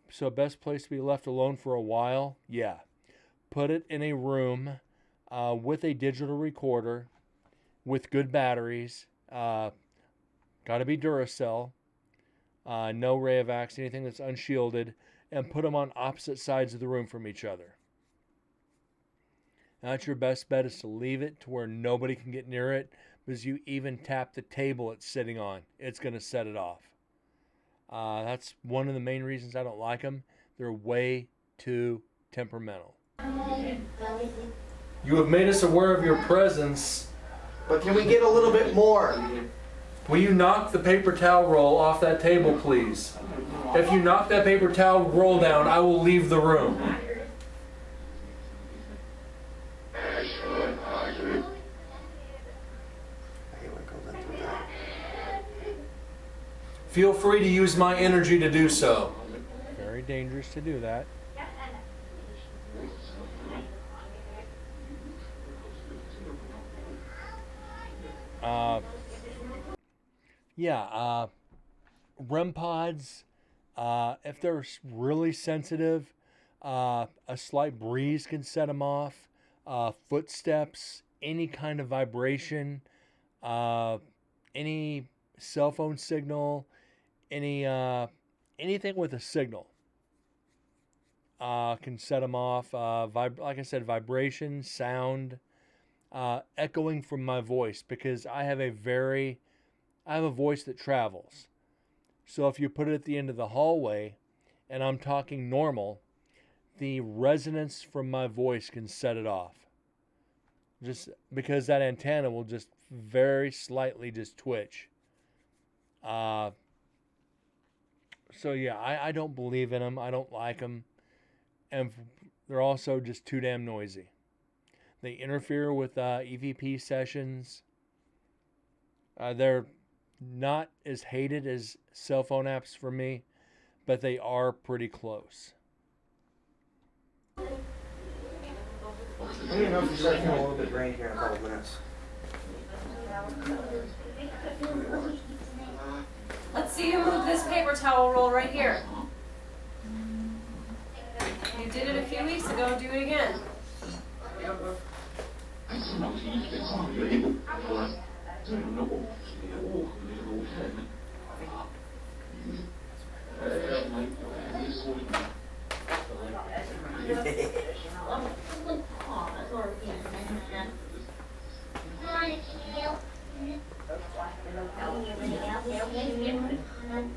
Speaker 2: So best place to be left alone for a while? Yeah. Put it in a room with a digital recorder with good batteries. Got to be Duracell. No Rayovac, anything that's unshielded. And put them on opposite sides of the room from each other. That's your best bet, is to leave it to where nobody can get near it, because you even tap the table it's sitting on, it's going to set it off. That's one of the main reasons I don't like them. They're way too temperamental.
Speaker 7: You have made us aware of your presence.
Speaker 5: But can we get a little bit more?
Speaker 7: Will you knock the paper towel roll off that table, please? If you knock that paper towel roll down, I will leave the room. Feel free to use my energy to do so.
Speaker 2: Very dangerous to do that. REM pods, if they're really sensitive, a slight breeze can set them off. Footsteps, any kind of vibration, any cell phone signal, anything with a signal can set them off. Like I said, vibration, sound, echoing from my voice, because I have a voice that travels. So if you put it at the end of the hallway and I'm talking normal, the resonance from my voice can set it off. just because that antenna will just very slightly just twitch. So yeah, I don't believe in them. I don't like them. And they're also just too damn noisy. They interfere with EVP sessions. They're not as hated as cell phone apps for me, but they are pretty close.
Speaker 5: Let me know if you start feeling a little bit rain here in a couple minutes.
Speaker 6: Let's see you move this paper towel roll right here. You did it a few weeks ago, do it again.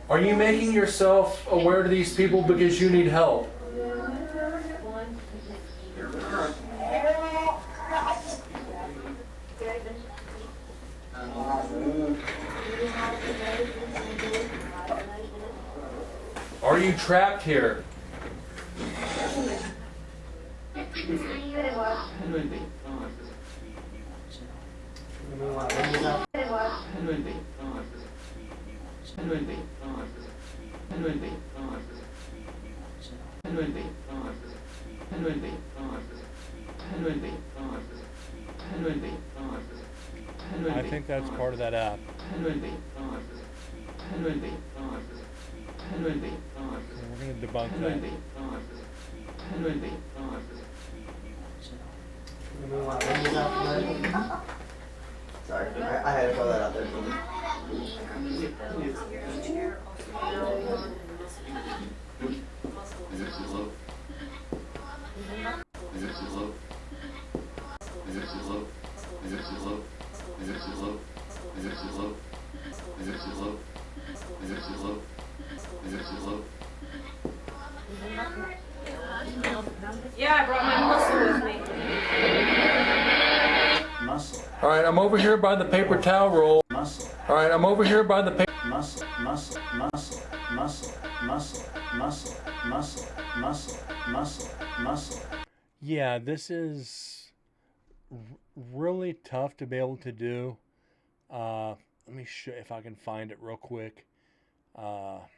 Speaker 7: Are you making yourself aware to these people because you need help? Are you trapped here?
Speaker 2: I think that's part of that app. We're going to debunk that.
Speaker 5: Sorry, I had to throw that out there.
Speaker 6: Yeah, I brought my muscle with me.
Speaker 8: Muscle,
Speaker 7: All right, I'm over here by the paper towel roll.
Speaker 8: muscle,
Speaker 7: All right, I'm over here by the paper.
Speaker 8: muscle, muscle, muscle, muscle, muscle, muscle, muscle, muscle, muscle, muscle.
Speaker 2: Yeah, this is really tough to be able to do. Let me show if I can find it real quick. I'll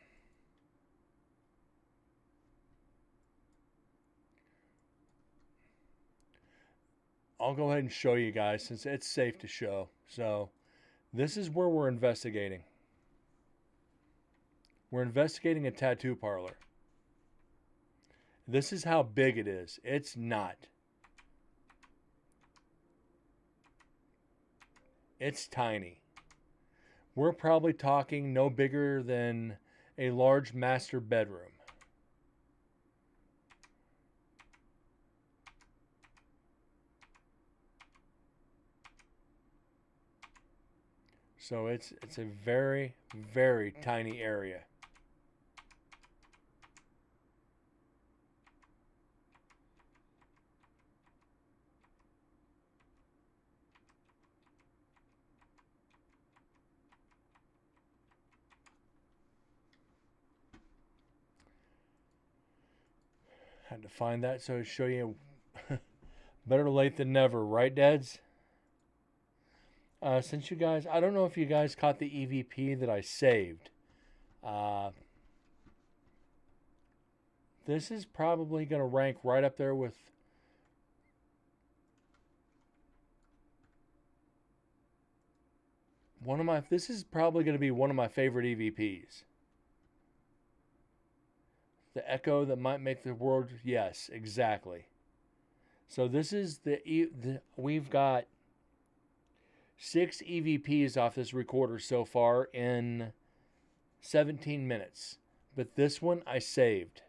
Speaker 2: go ahead and show you guys since it's safe to show. So this is where we're investigating. We're investigating a tattoo parlor. This is how big it is. It's not. It's tiny. We're probably talking no bigger than a large master bedroom. So it's a very, very tiny area. Had to find that so I show you. Better late than never, right, Dads? Since you guys, I don't know if you guys caught the EVP that I saved. This is probably going to rank right up there with this is probably going to be one of my favorite EVPs. The echo that might make the world, yes, exactly. So this is we've got 6 EVPs off this recorder so far in 17 minutes. But this one I saved.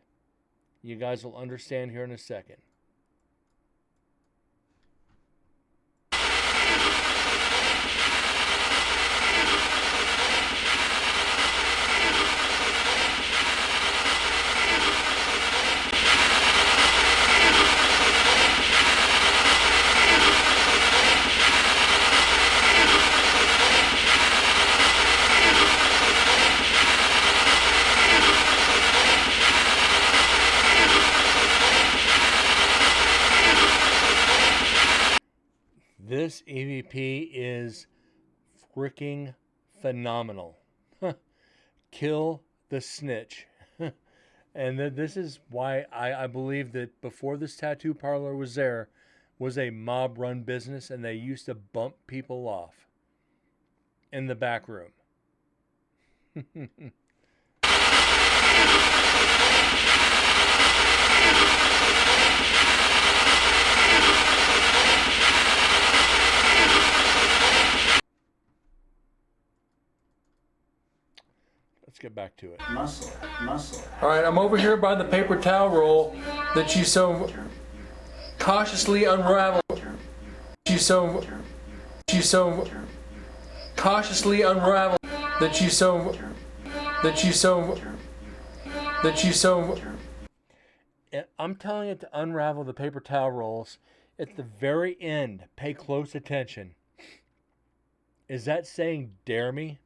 Speaker 2: You guys will understand here in a second. This EVP is freaking phenomenal. Kill the snitch. And this is why I believe that before this tattoo parlor was there, was a mob-run business, and they used to bump people off in the back room. Let's get back to it.
Speaker 8: Muscle.
Speaker 7: All right, I'm over here by the paper towel roll that you so cautiously unravel. You so cautiously unravel that you so.
Speaker 2: I'm telling it to unravel the paper towel rolls at the very end. Pay close attention. Is that saying dare me?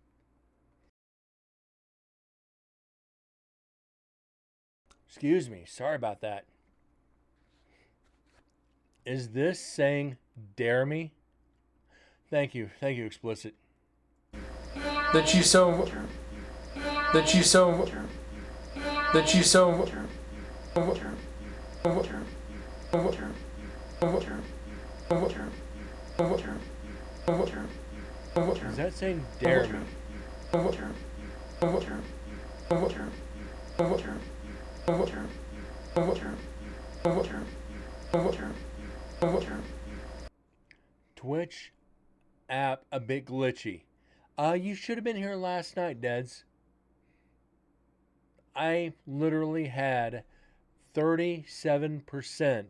Speaker 2: Excuse me, sorry about that. Is this saying dare me? Thank you, explicit.
Speaker 7: That you so.
Speaker 2: Is that saying dare me? Twitch app a bit glitchy. You should have been here last night, Deads. I literally had 37%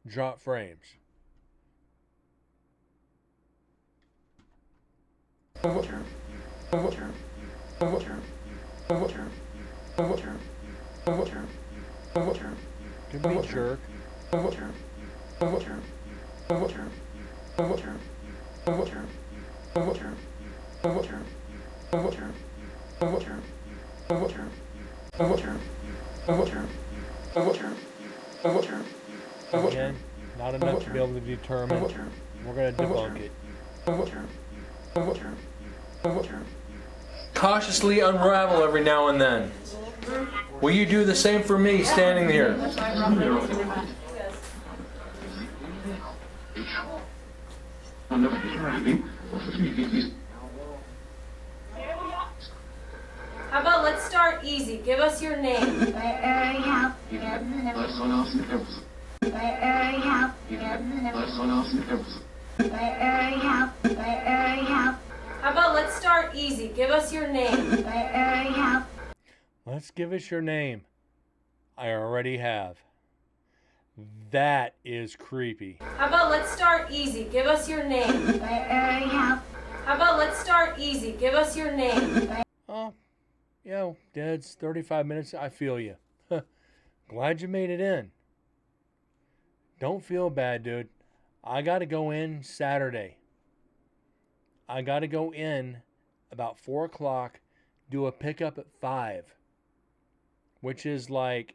Speaker 2: drop frames. Give me jerk. Again, not enough to be able to determine. We're going to debunk it.
Speaker 7: Cautiously unravel every now and then. Will you do the same for me standing here?
Speaker 6: How about let's start easy? Give us your name. How about let's start easy? Give us your name.
Speaker 2: Let's give us your name. I already have. That is creepy.
Speaker 6: How about let's start easy? Give us your name. How about let's start easy? Give us your name.
Speaker 2: Oh, yo, Dead's 35 minutes. I feel you. Glad you made it in. Don't feel bad, dude. I got to go in Saturday. I got to go in about 4 o'clock, do a pickup at 5, which is like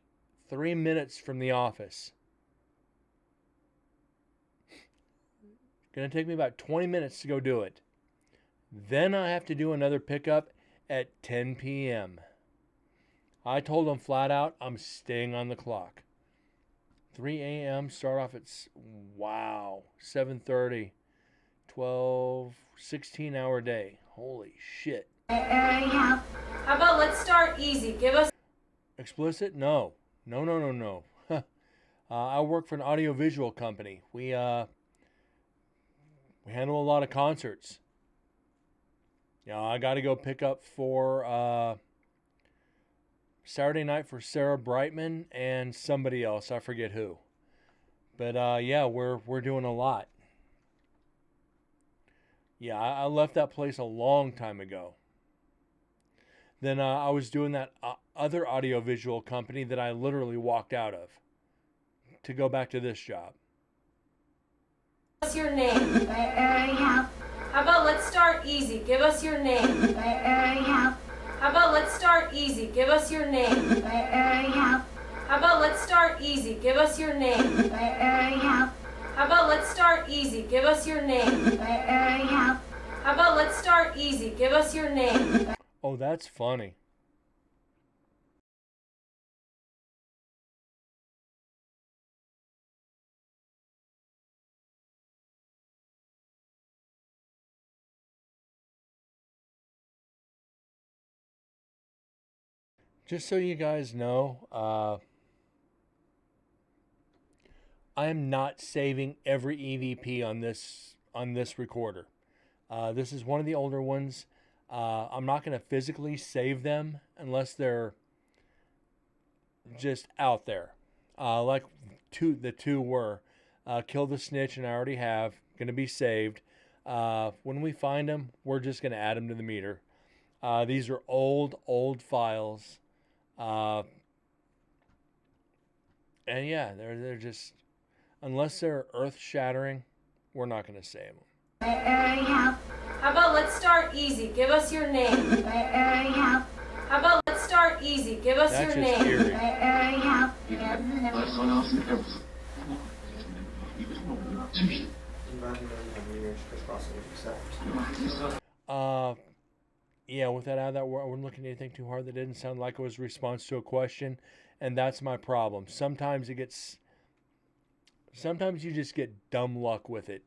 Speaker 2: 3 minutes from the office. Gonna take me about 20 minutes to go do it. Then I have to do another pickup at 10 p.m. I told them flat out I'm staying on the clock. 3 a.m. start off at, 7:30, 12, 16-hour day. Holy shit.
Speaker 6: How about let's start easy? Give us...
Speaker 2: Explicit? No. No. I work for an audiovisual company. We handle a lot of concerts. I got to go pick up for Saturday night for Sarah Brightman and somebody else. I forget who. But yeah, we're doing a lot. Yeah, I left that place a long time ago. Then I was doing that other audiovisual company that I literally walked out of to go back to this job.
Speaker 6: Give us your name. How about let's start easy? Give us your name. How about let's start easy? Give us your name. How about let's start easy? Give us your name. How How about let's start easy? Give us your name. How about let's start easy? Give us your name.
Speaker 2: Oh, that's funny. Just so you guys know, I am not saving every EVP on this recorder. This is one of the older ones. I'm not going to physically save them unless they're just out there. Like the two were. Kill the Snitch, and I already have. Going to be saved. When we find them, we're just going to add them to the meter. These are old files. And yeah, they're just, unless they're earth-shattering, we're not going to save them.
Speaker 6: How about let's start easy? Give us your name. How about let's start easy? Give us
Speaker 2: That's
Speaker 6: your
Speaker 2: just
Speaker 6: name.
Speaker 2: eerie. Yeah, with that out of that, I wasn't looking at anything too hard that didn't sound like it was a response to a question, and that's my problem. Sometimes you just get dumb luck with it,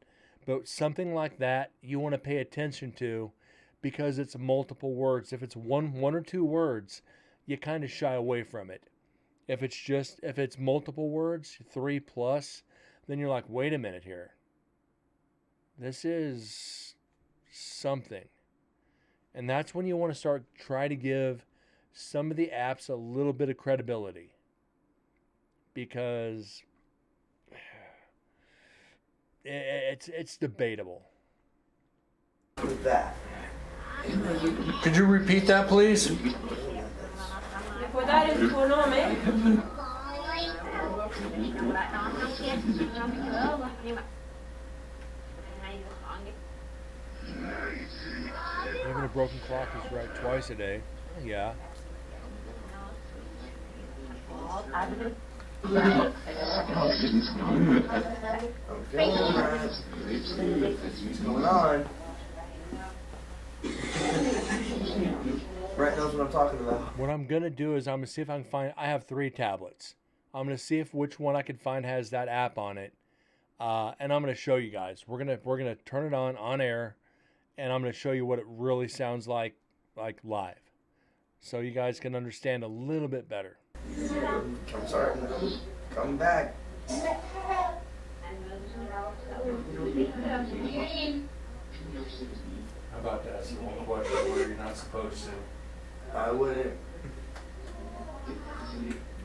Speaker 2: but something like that you want to pay attention to because it's multiple words. If it's one or two words, you kind of shy away from it. If it's multiple words, 3+, then you're like, wait a minute here. This is something. And that's when you want to try to give some of the apps a little bit of credibility. Because it's debatable.
Speaker 5: With that.
Speaker 7: Could you repeat that, please?
Speaker 6: ¿Me puedes dar el tu nombre?
Speaker 2: Having a broken clock is right twice a day. Yeah.
Speaker 5: I'm feeling alright. What's going on? Brett knows what I'm talking about.
Speaker 2: What I'm going to do is I'm going to see if I can find... I have 3 tablets. I'm going to see if which one I can find has that app on it. And I'm going to show you guys. We're gonna turn it on air, and I'm going to show you what it really sounds like live. So you guys can understand a little bit better.
Speaker 5: I'm sorry. Come back.
Speaker 2: How about that? One question where you're not supposed to.
Speaker 5: I wouldn't.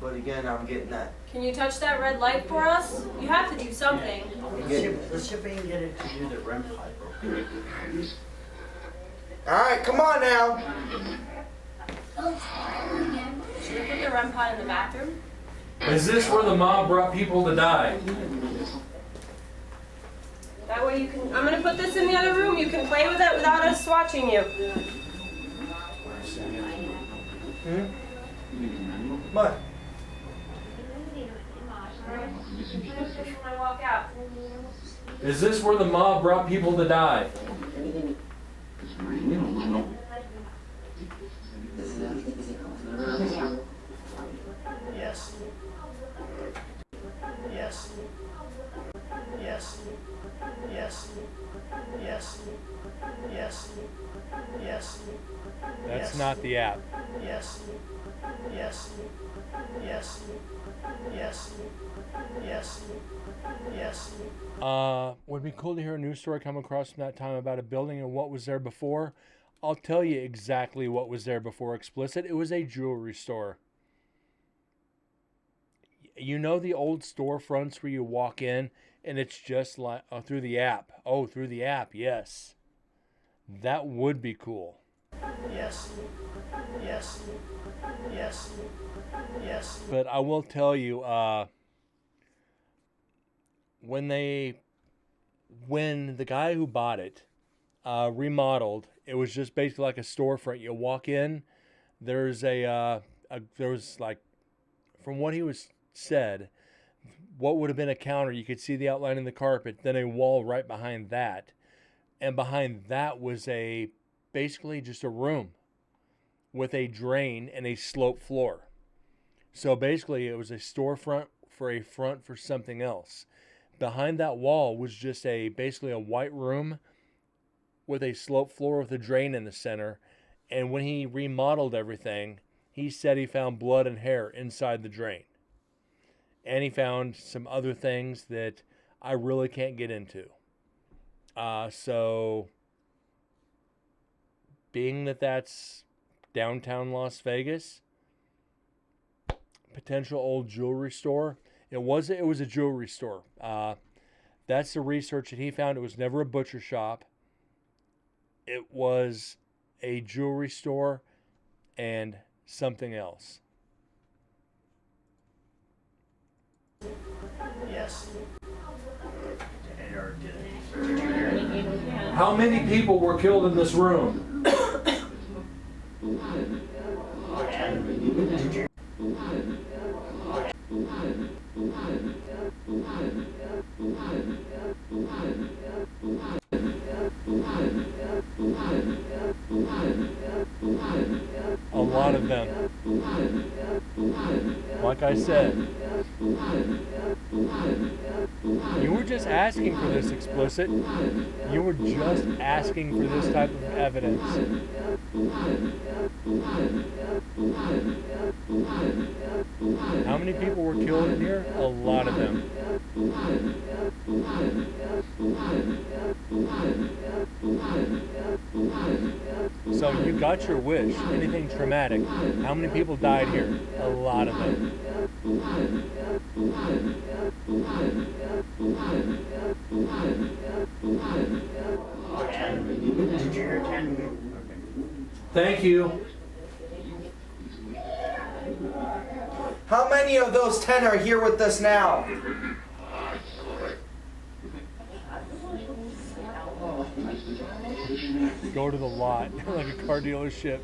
Speaker 5: But again, I'm getting that.
Speaker 6: Can you touch that red light for us? You have to do something.
Speaker 8: Let's see if we can get it to do the REM pod.
Speaker 5: Alright, come on now.
Speaker 6: Should we put the REM pod in the bathroom?
Speaker 7: Is this where the mob brought people to die?
Speaker 6: That way you can. I'm gonna put this in the other room. You can play with it without us watching you.
Speaker 5: What?
Speaker 6: When I walk out.
Speaker 7: Is this where the mob brought people to die?
Speaker 5: Yes. Yes. Yes. Yes. Yes. Yes. Yes.
Speaker 2: That's not the app.
Speaker 5: Yes. Yes. Yes. Yes. Yes. Yes.
Speaker 2: Would be cool to hear a news story come across from that time about a building and what was there before. I'll tell you exactly what was there before Explicit. It was a jewelry store. You know the old storefronts where you walk in and it's just like through the app. Oh, through the app, yes. That would be cool.
Speaker 5: Yes. Yes. Yes. Yes.
Speaker 2: But I will tell you, when the guy who bought it remodeled, it was just basically like a storefront. You walk in, there was like, from what he was said, what would have been a counter. You could see the outline in the carpet, then a wall right behind that. And behind that was basically just a room with a drain and a sloped floor. So basically it was a storefront for a front for something else. Behind that wall was just basically a white room with a sloped floor with a drain in the center. And when he remodeled everything, he said he found blood and hair inside the drain. And he found some other things that I really can't get into. So, being that that's downtown Las Vegas, potential old jewelry store. It was a jewelry store. That's the research that he found. It was never a butcher shop. It was a jewelry store and something else.
Speaker 8: Yes.
Speaker 7: How many people were killed in this room?
Speaker 2: A lot of them. Like I said, you were just asking for this, Explicit. You were just asking for this type of evidence. How many people were killed in here? A lot of them. So you got your wish. Anything traumatic. How many people died here? A lot of them.
Speaker 7: Thank you.
Speaker 5: How many of those 10 are here with us now?
Speaker 2: Go to the lot like a car dealership.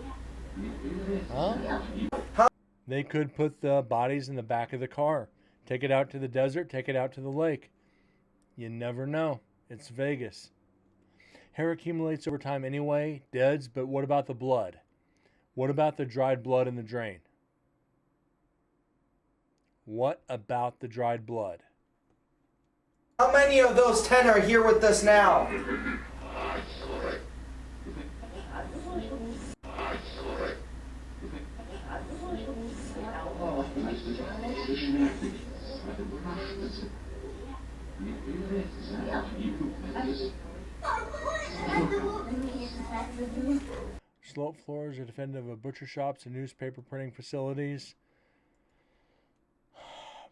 Speaker 2: Huh? They could put the bodies in the back of the car. Take it out to the desert, take it out to the lake. You never know. It's Vegas. Hair accumulates over time anyway, deads, but what about the blood? What about the dried blood in the drain? What about the dried blood?
Speaker 5: How many of those 10 are here with us now?
Speaker 2: Slope floors are defendant of butcher shops and newspaper printing facilities.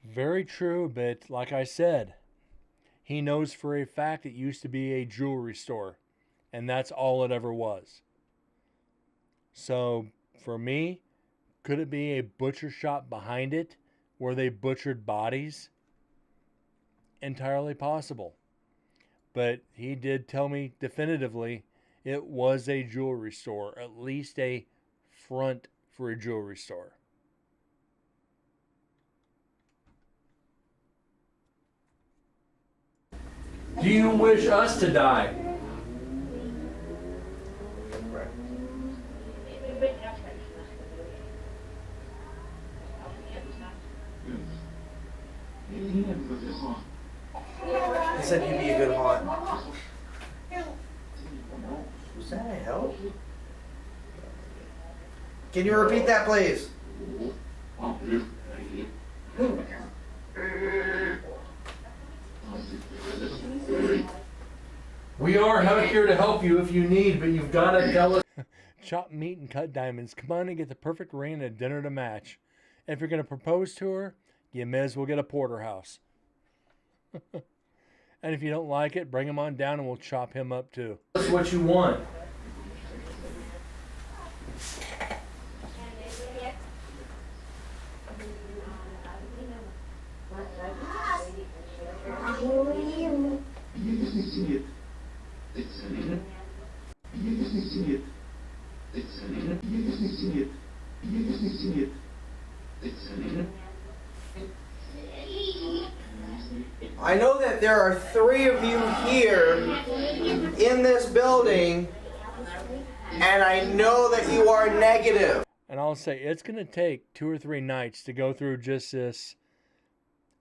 Speaker 2: Very true, but like I said, he knows for a fact it used to be a jewelry store, and that's all it ever was. So, for me, could it be a butcher shop behind it where they butchered bodies? Entirely possible. But he did tell me definitively it was a jewelry store, at least a front for a jewelry store.
Speaker 7: Do you wish us to die?
Speaker 5: He said you'd be a good haunt. Was that a help? Can you repeat that, please?
Speaker 7: We are here to help you if you need, but you've got to tell us.
Speaker 2: Chop meat and cut diamonds. Come on and get the perfect ring and a dinner to match. And if you're going to propose to her, you may as well get a porterhouse. And if you don't like it, bring him on down and we'll chop him up too.
Speaker 7: That's what you want.
Speaker 5: that there are 3 of you here in this building, and I know that you are negative.
Speaker 2: And I'll say it's going to take 2 or 3 nights to go through just this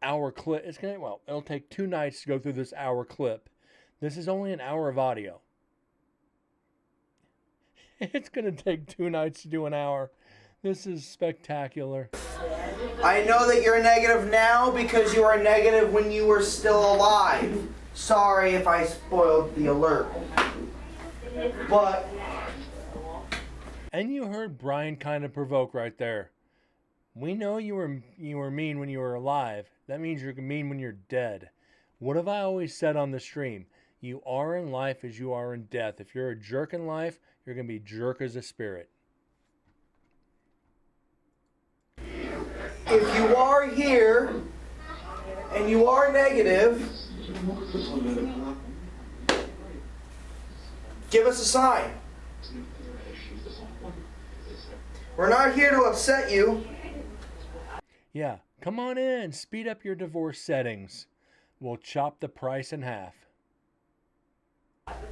Speaker 2: hour clip. It'll take 2 nights to go through this hour clip. This is only an hour of audio. It's going to take 2 nights to do an hour. This is spectacular.
Speaker 5: I know that you're negative now because you were negative when you were still alive. Sorry if I spoiled the alert. But
Speaker 2: And you heard Brian kind of provoke right there. We know you were mean when you were alive. That means you're mean when you're dead. What have I always said on the stream? You are in life as you are in death. If you're a jerk in life, you're going to be jerk as a spirit.
Speaker 5: if you are here and you are negative, give us a sign. We're not here to upset you.
Speaker 2: Yeah, come on in. Speed up your divorce settings. We'll chop the price in half.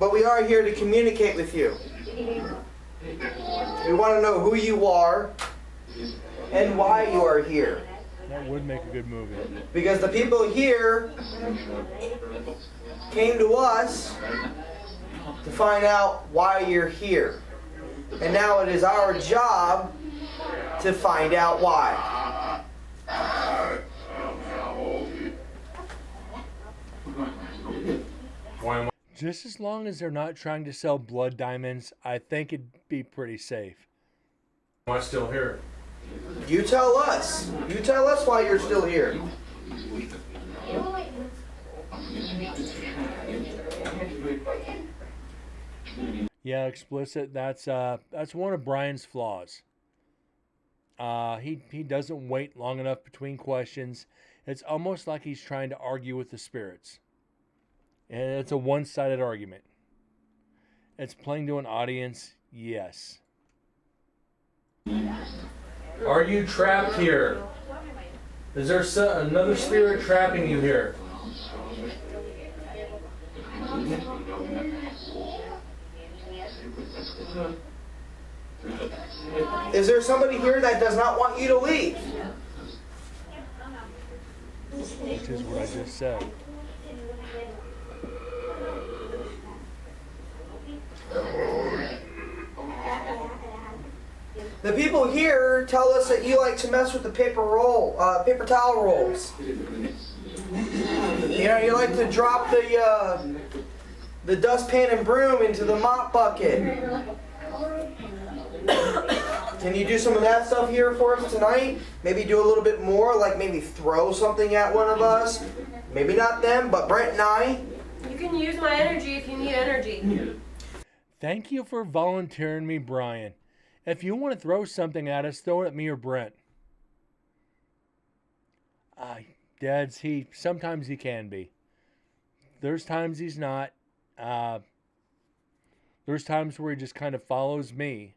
Speaker 5: But we are here to communicate with you. We want to know who you are and why you are here.
Speaker 2: That would make a good movie.
Speaker 5: Because the people here came to us to find out why you're here. And now it is our job to find out why.
Speaker 2: Just as long as they're not trying to sell blood diamonds, I think it'd be pretty safe.
Speaker 7: Am I still here?
Speaker 5: You tell us. You tell us why you're still here.
Speaker 2: Yeah, explicit. That's one of Brian's flaws. He doesn't wait long enough between questions. It's almost like he's trying to argue with the spirits. And it's a one-sided argument. It's playing to an audience, yes.
Speaker 7: Are you trapped here? Is there another spirit trapping you here?
Speaker 5: Is there somebody here that does not want you to leave?
Speaker 2: Which is what I just said.
Speaker 5: The people here tell us that you like to mess with the paper towel rolls. You know, you like to drop the dustpan and broom into the mop bucket. Can you do some of that stuff here for us tonight? Maybe do a little bit more, like maybe throw something at one of us. Maybe not them, but Brent and I.
Speaker 6: You can use my energy if you need energy.
Speaker 2: Thank you for volunteering me, Brian. If you want to throw something at us, throw it at me or Brent. Dad's sometimes he can be. There's times he's not. There's times where he just kind of follows me.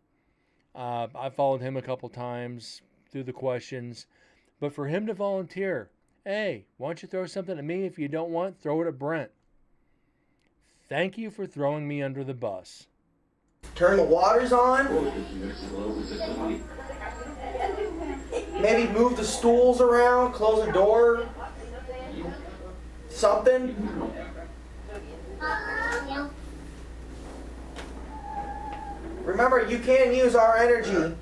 Speaker 2: I followed him a couple times through the questions. But for him to volunteer, hey, why don't you throw something at me? If you don't want, throw it at Brent. Thank you for throwing me under the bus.
Speaker 5: Turn the waters on. Maybe move the stools around, close the door. Something. Remember, you can use our energy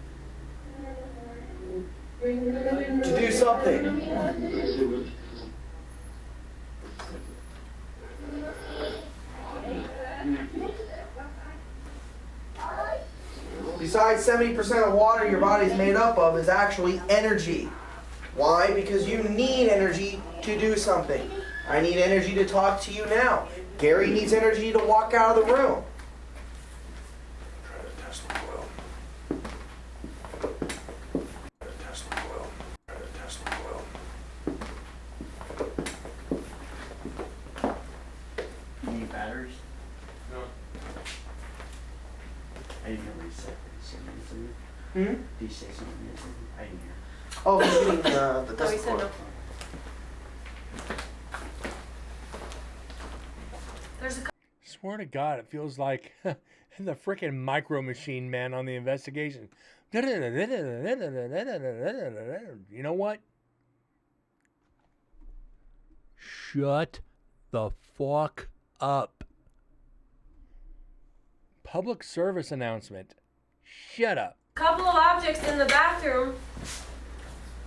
Speaker 5: to do something. Besides, 70% of water your body's made up of is actually energy. Why? Because you need energy to do something. I need energy to talk to you now. Gary needs energy to walk out of the room.
Speaker 8: You need batteries?
Speaker 7: No.
Speaker 8: I didn't hear what he said.
Speaker 5: Hmm?
Speaker 8: Did he say something? I didn't hear.
Speaker 5: Oh, he's getting the
Speaker 6: Oh, he
Speaker 5: dust
Speaker 6: said
Speaker 5: cord.
Speaker 2: swear to God, it feels like the freaking Micro Machine Man on the investigation. You know what? Shut the fuck up. Public service announcement. Shut up.
Speaker 6: Couple of objects in the bathroom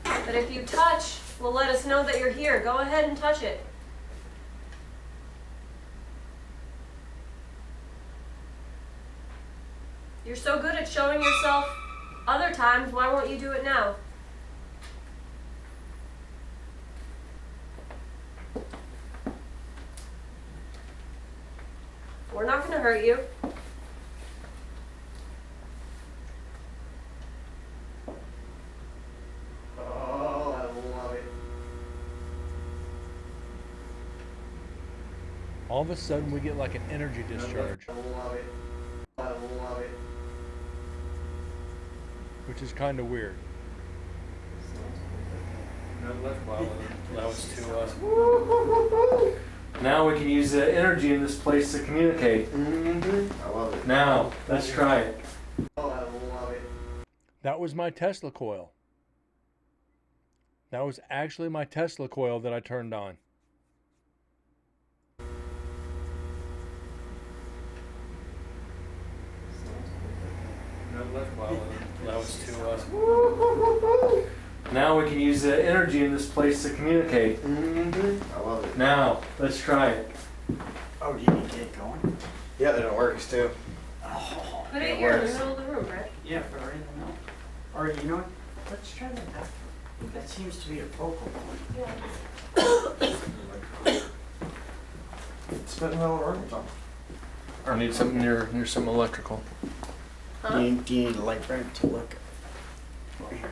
Speaker 6: that if you touch will let us know that you're here. Go ahead and touch it. You're so good at showing yourself other times, why won't you do it now? We're not going to hurt you.
Speaker 5: Oh, I love it.
Speaker 2: All of a sudden, we get like an energy discharge,
Speaker 5: I love it. I love it.
Speaker 2: which is kind of weird.
Speaker 7: Now we can use the energy in this place to communicate.
Speaker 5: I love it.
Speaker 7: Now, let's try it.
Speaker 5: Oh, I love it.
Speaker 2: That was my Tesla coil. That was actually my Tesla coil that I turned on.
Speaker 7: Now we can use the energy in this place to communicate.
Speaker 5: I love it.
Speaker 7: Now, let's try it.
Speaker 8: Oh, do you need to get going?
Speaker 5: Yeah, and it works too.
Speaker 8: Oh,
Speaker 6: Put it
Speaker 5: It
Speaker 6: here in the
Speaker 5: works.
Speaker 6: middle of the room, Brett.
Speaker 8: yeah, but right now. Or you know what? Let's try that bathroom. That seems to be a focal point.
Speaker 5: Spitting metal works on.
Speaker 7: I need something near some electrical.
Speaker 6: Huh?
Speaker 8: Do you need a light bulb to look?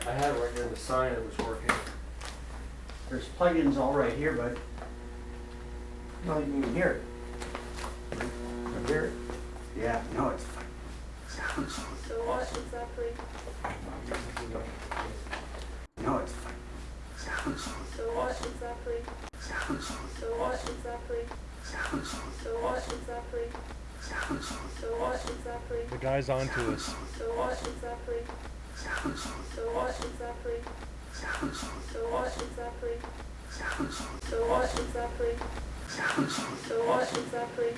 Speaker 7: I had it right near the sign that was working.
Speaker 8: There's plugins all right here, bud. No, you can even hear it. You hear it? Yeah, no, it's fine. Sounds
Speaker 6: So what exactly?
Speaker 8: no, it's fine. Sounds
Speaker 6: So what exactly?
Speaker 8: sounds
Speaker 6: So what exactly?
Speaker 8: sounds
Speaker 6: So what exactly?
Speaker 8: sounds
Speaker 6: So what exactly?
Speaker 2: The guy's onto us.
Speaker 6: So what exactly?
Speaker 8: sounds
Speaker 6: So what exactly?
Speaker 8: sounds
Speaker 6: So what exactly?
Speaker 8: sounds
Speaker 6: So what exactly?
Speaker 8: sounds
Speaker 6: So what exactly?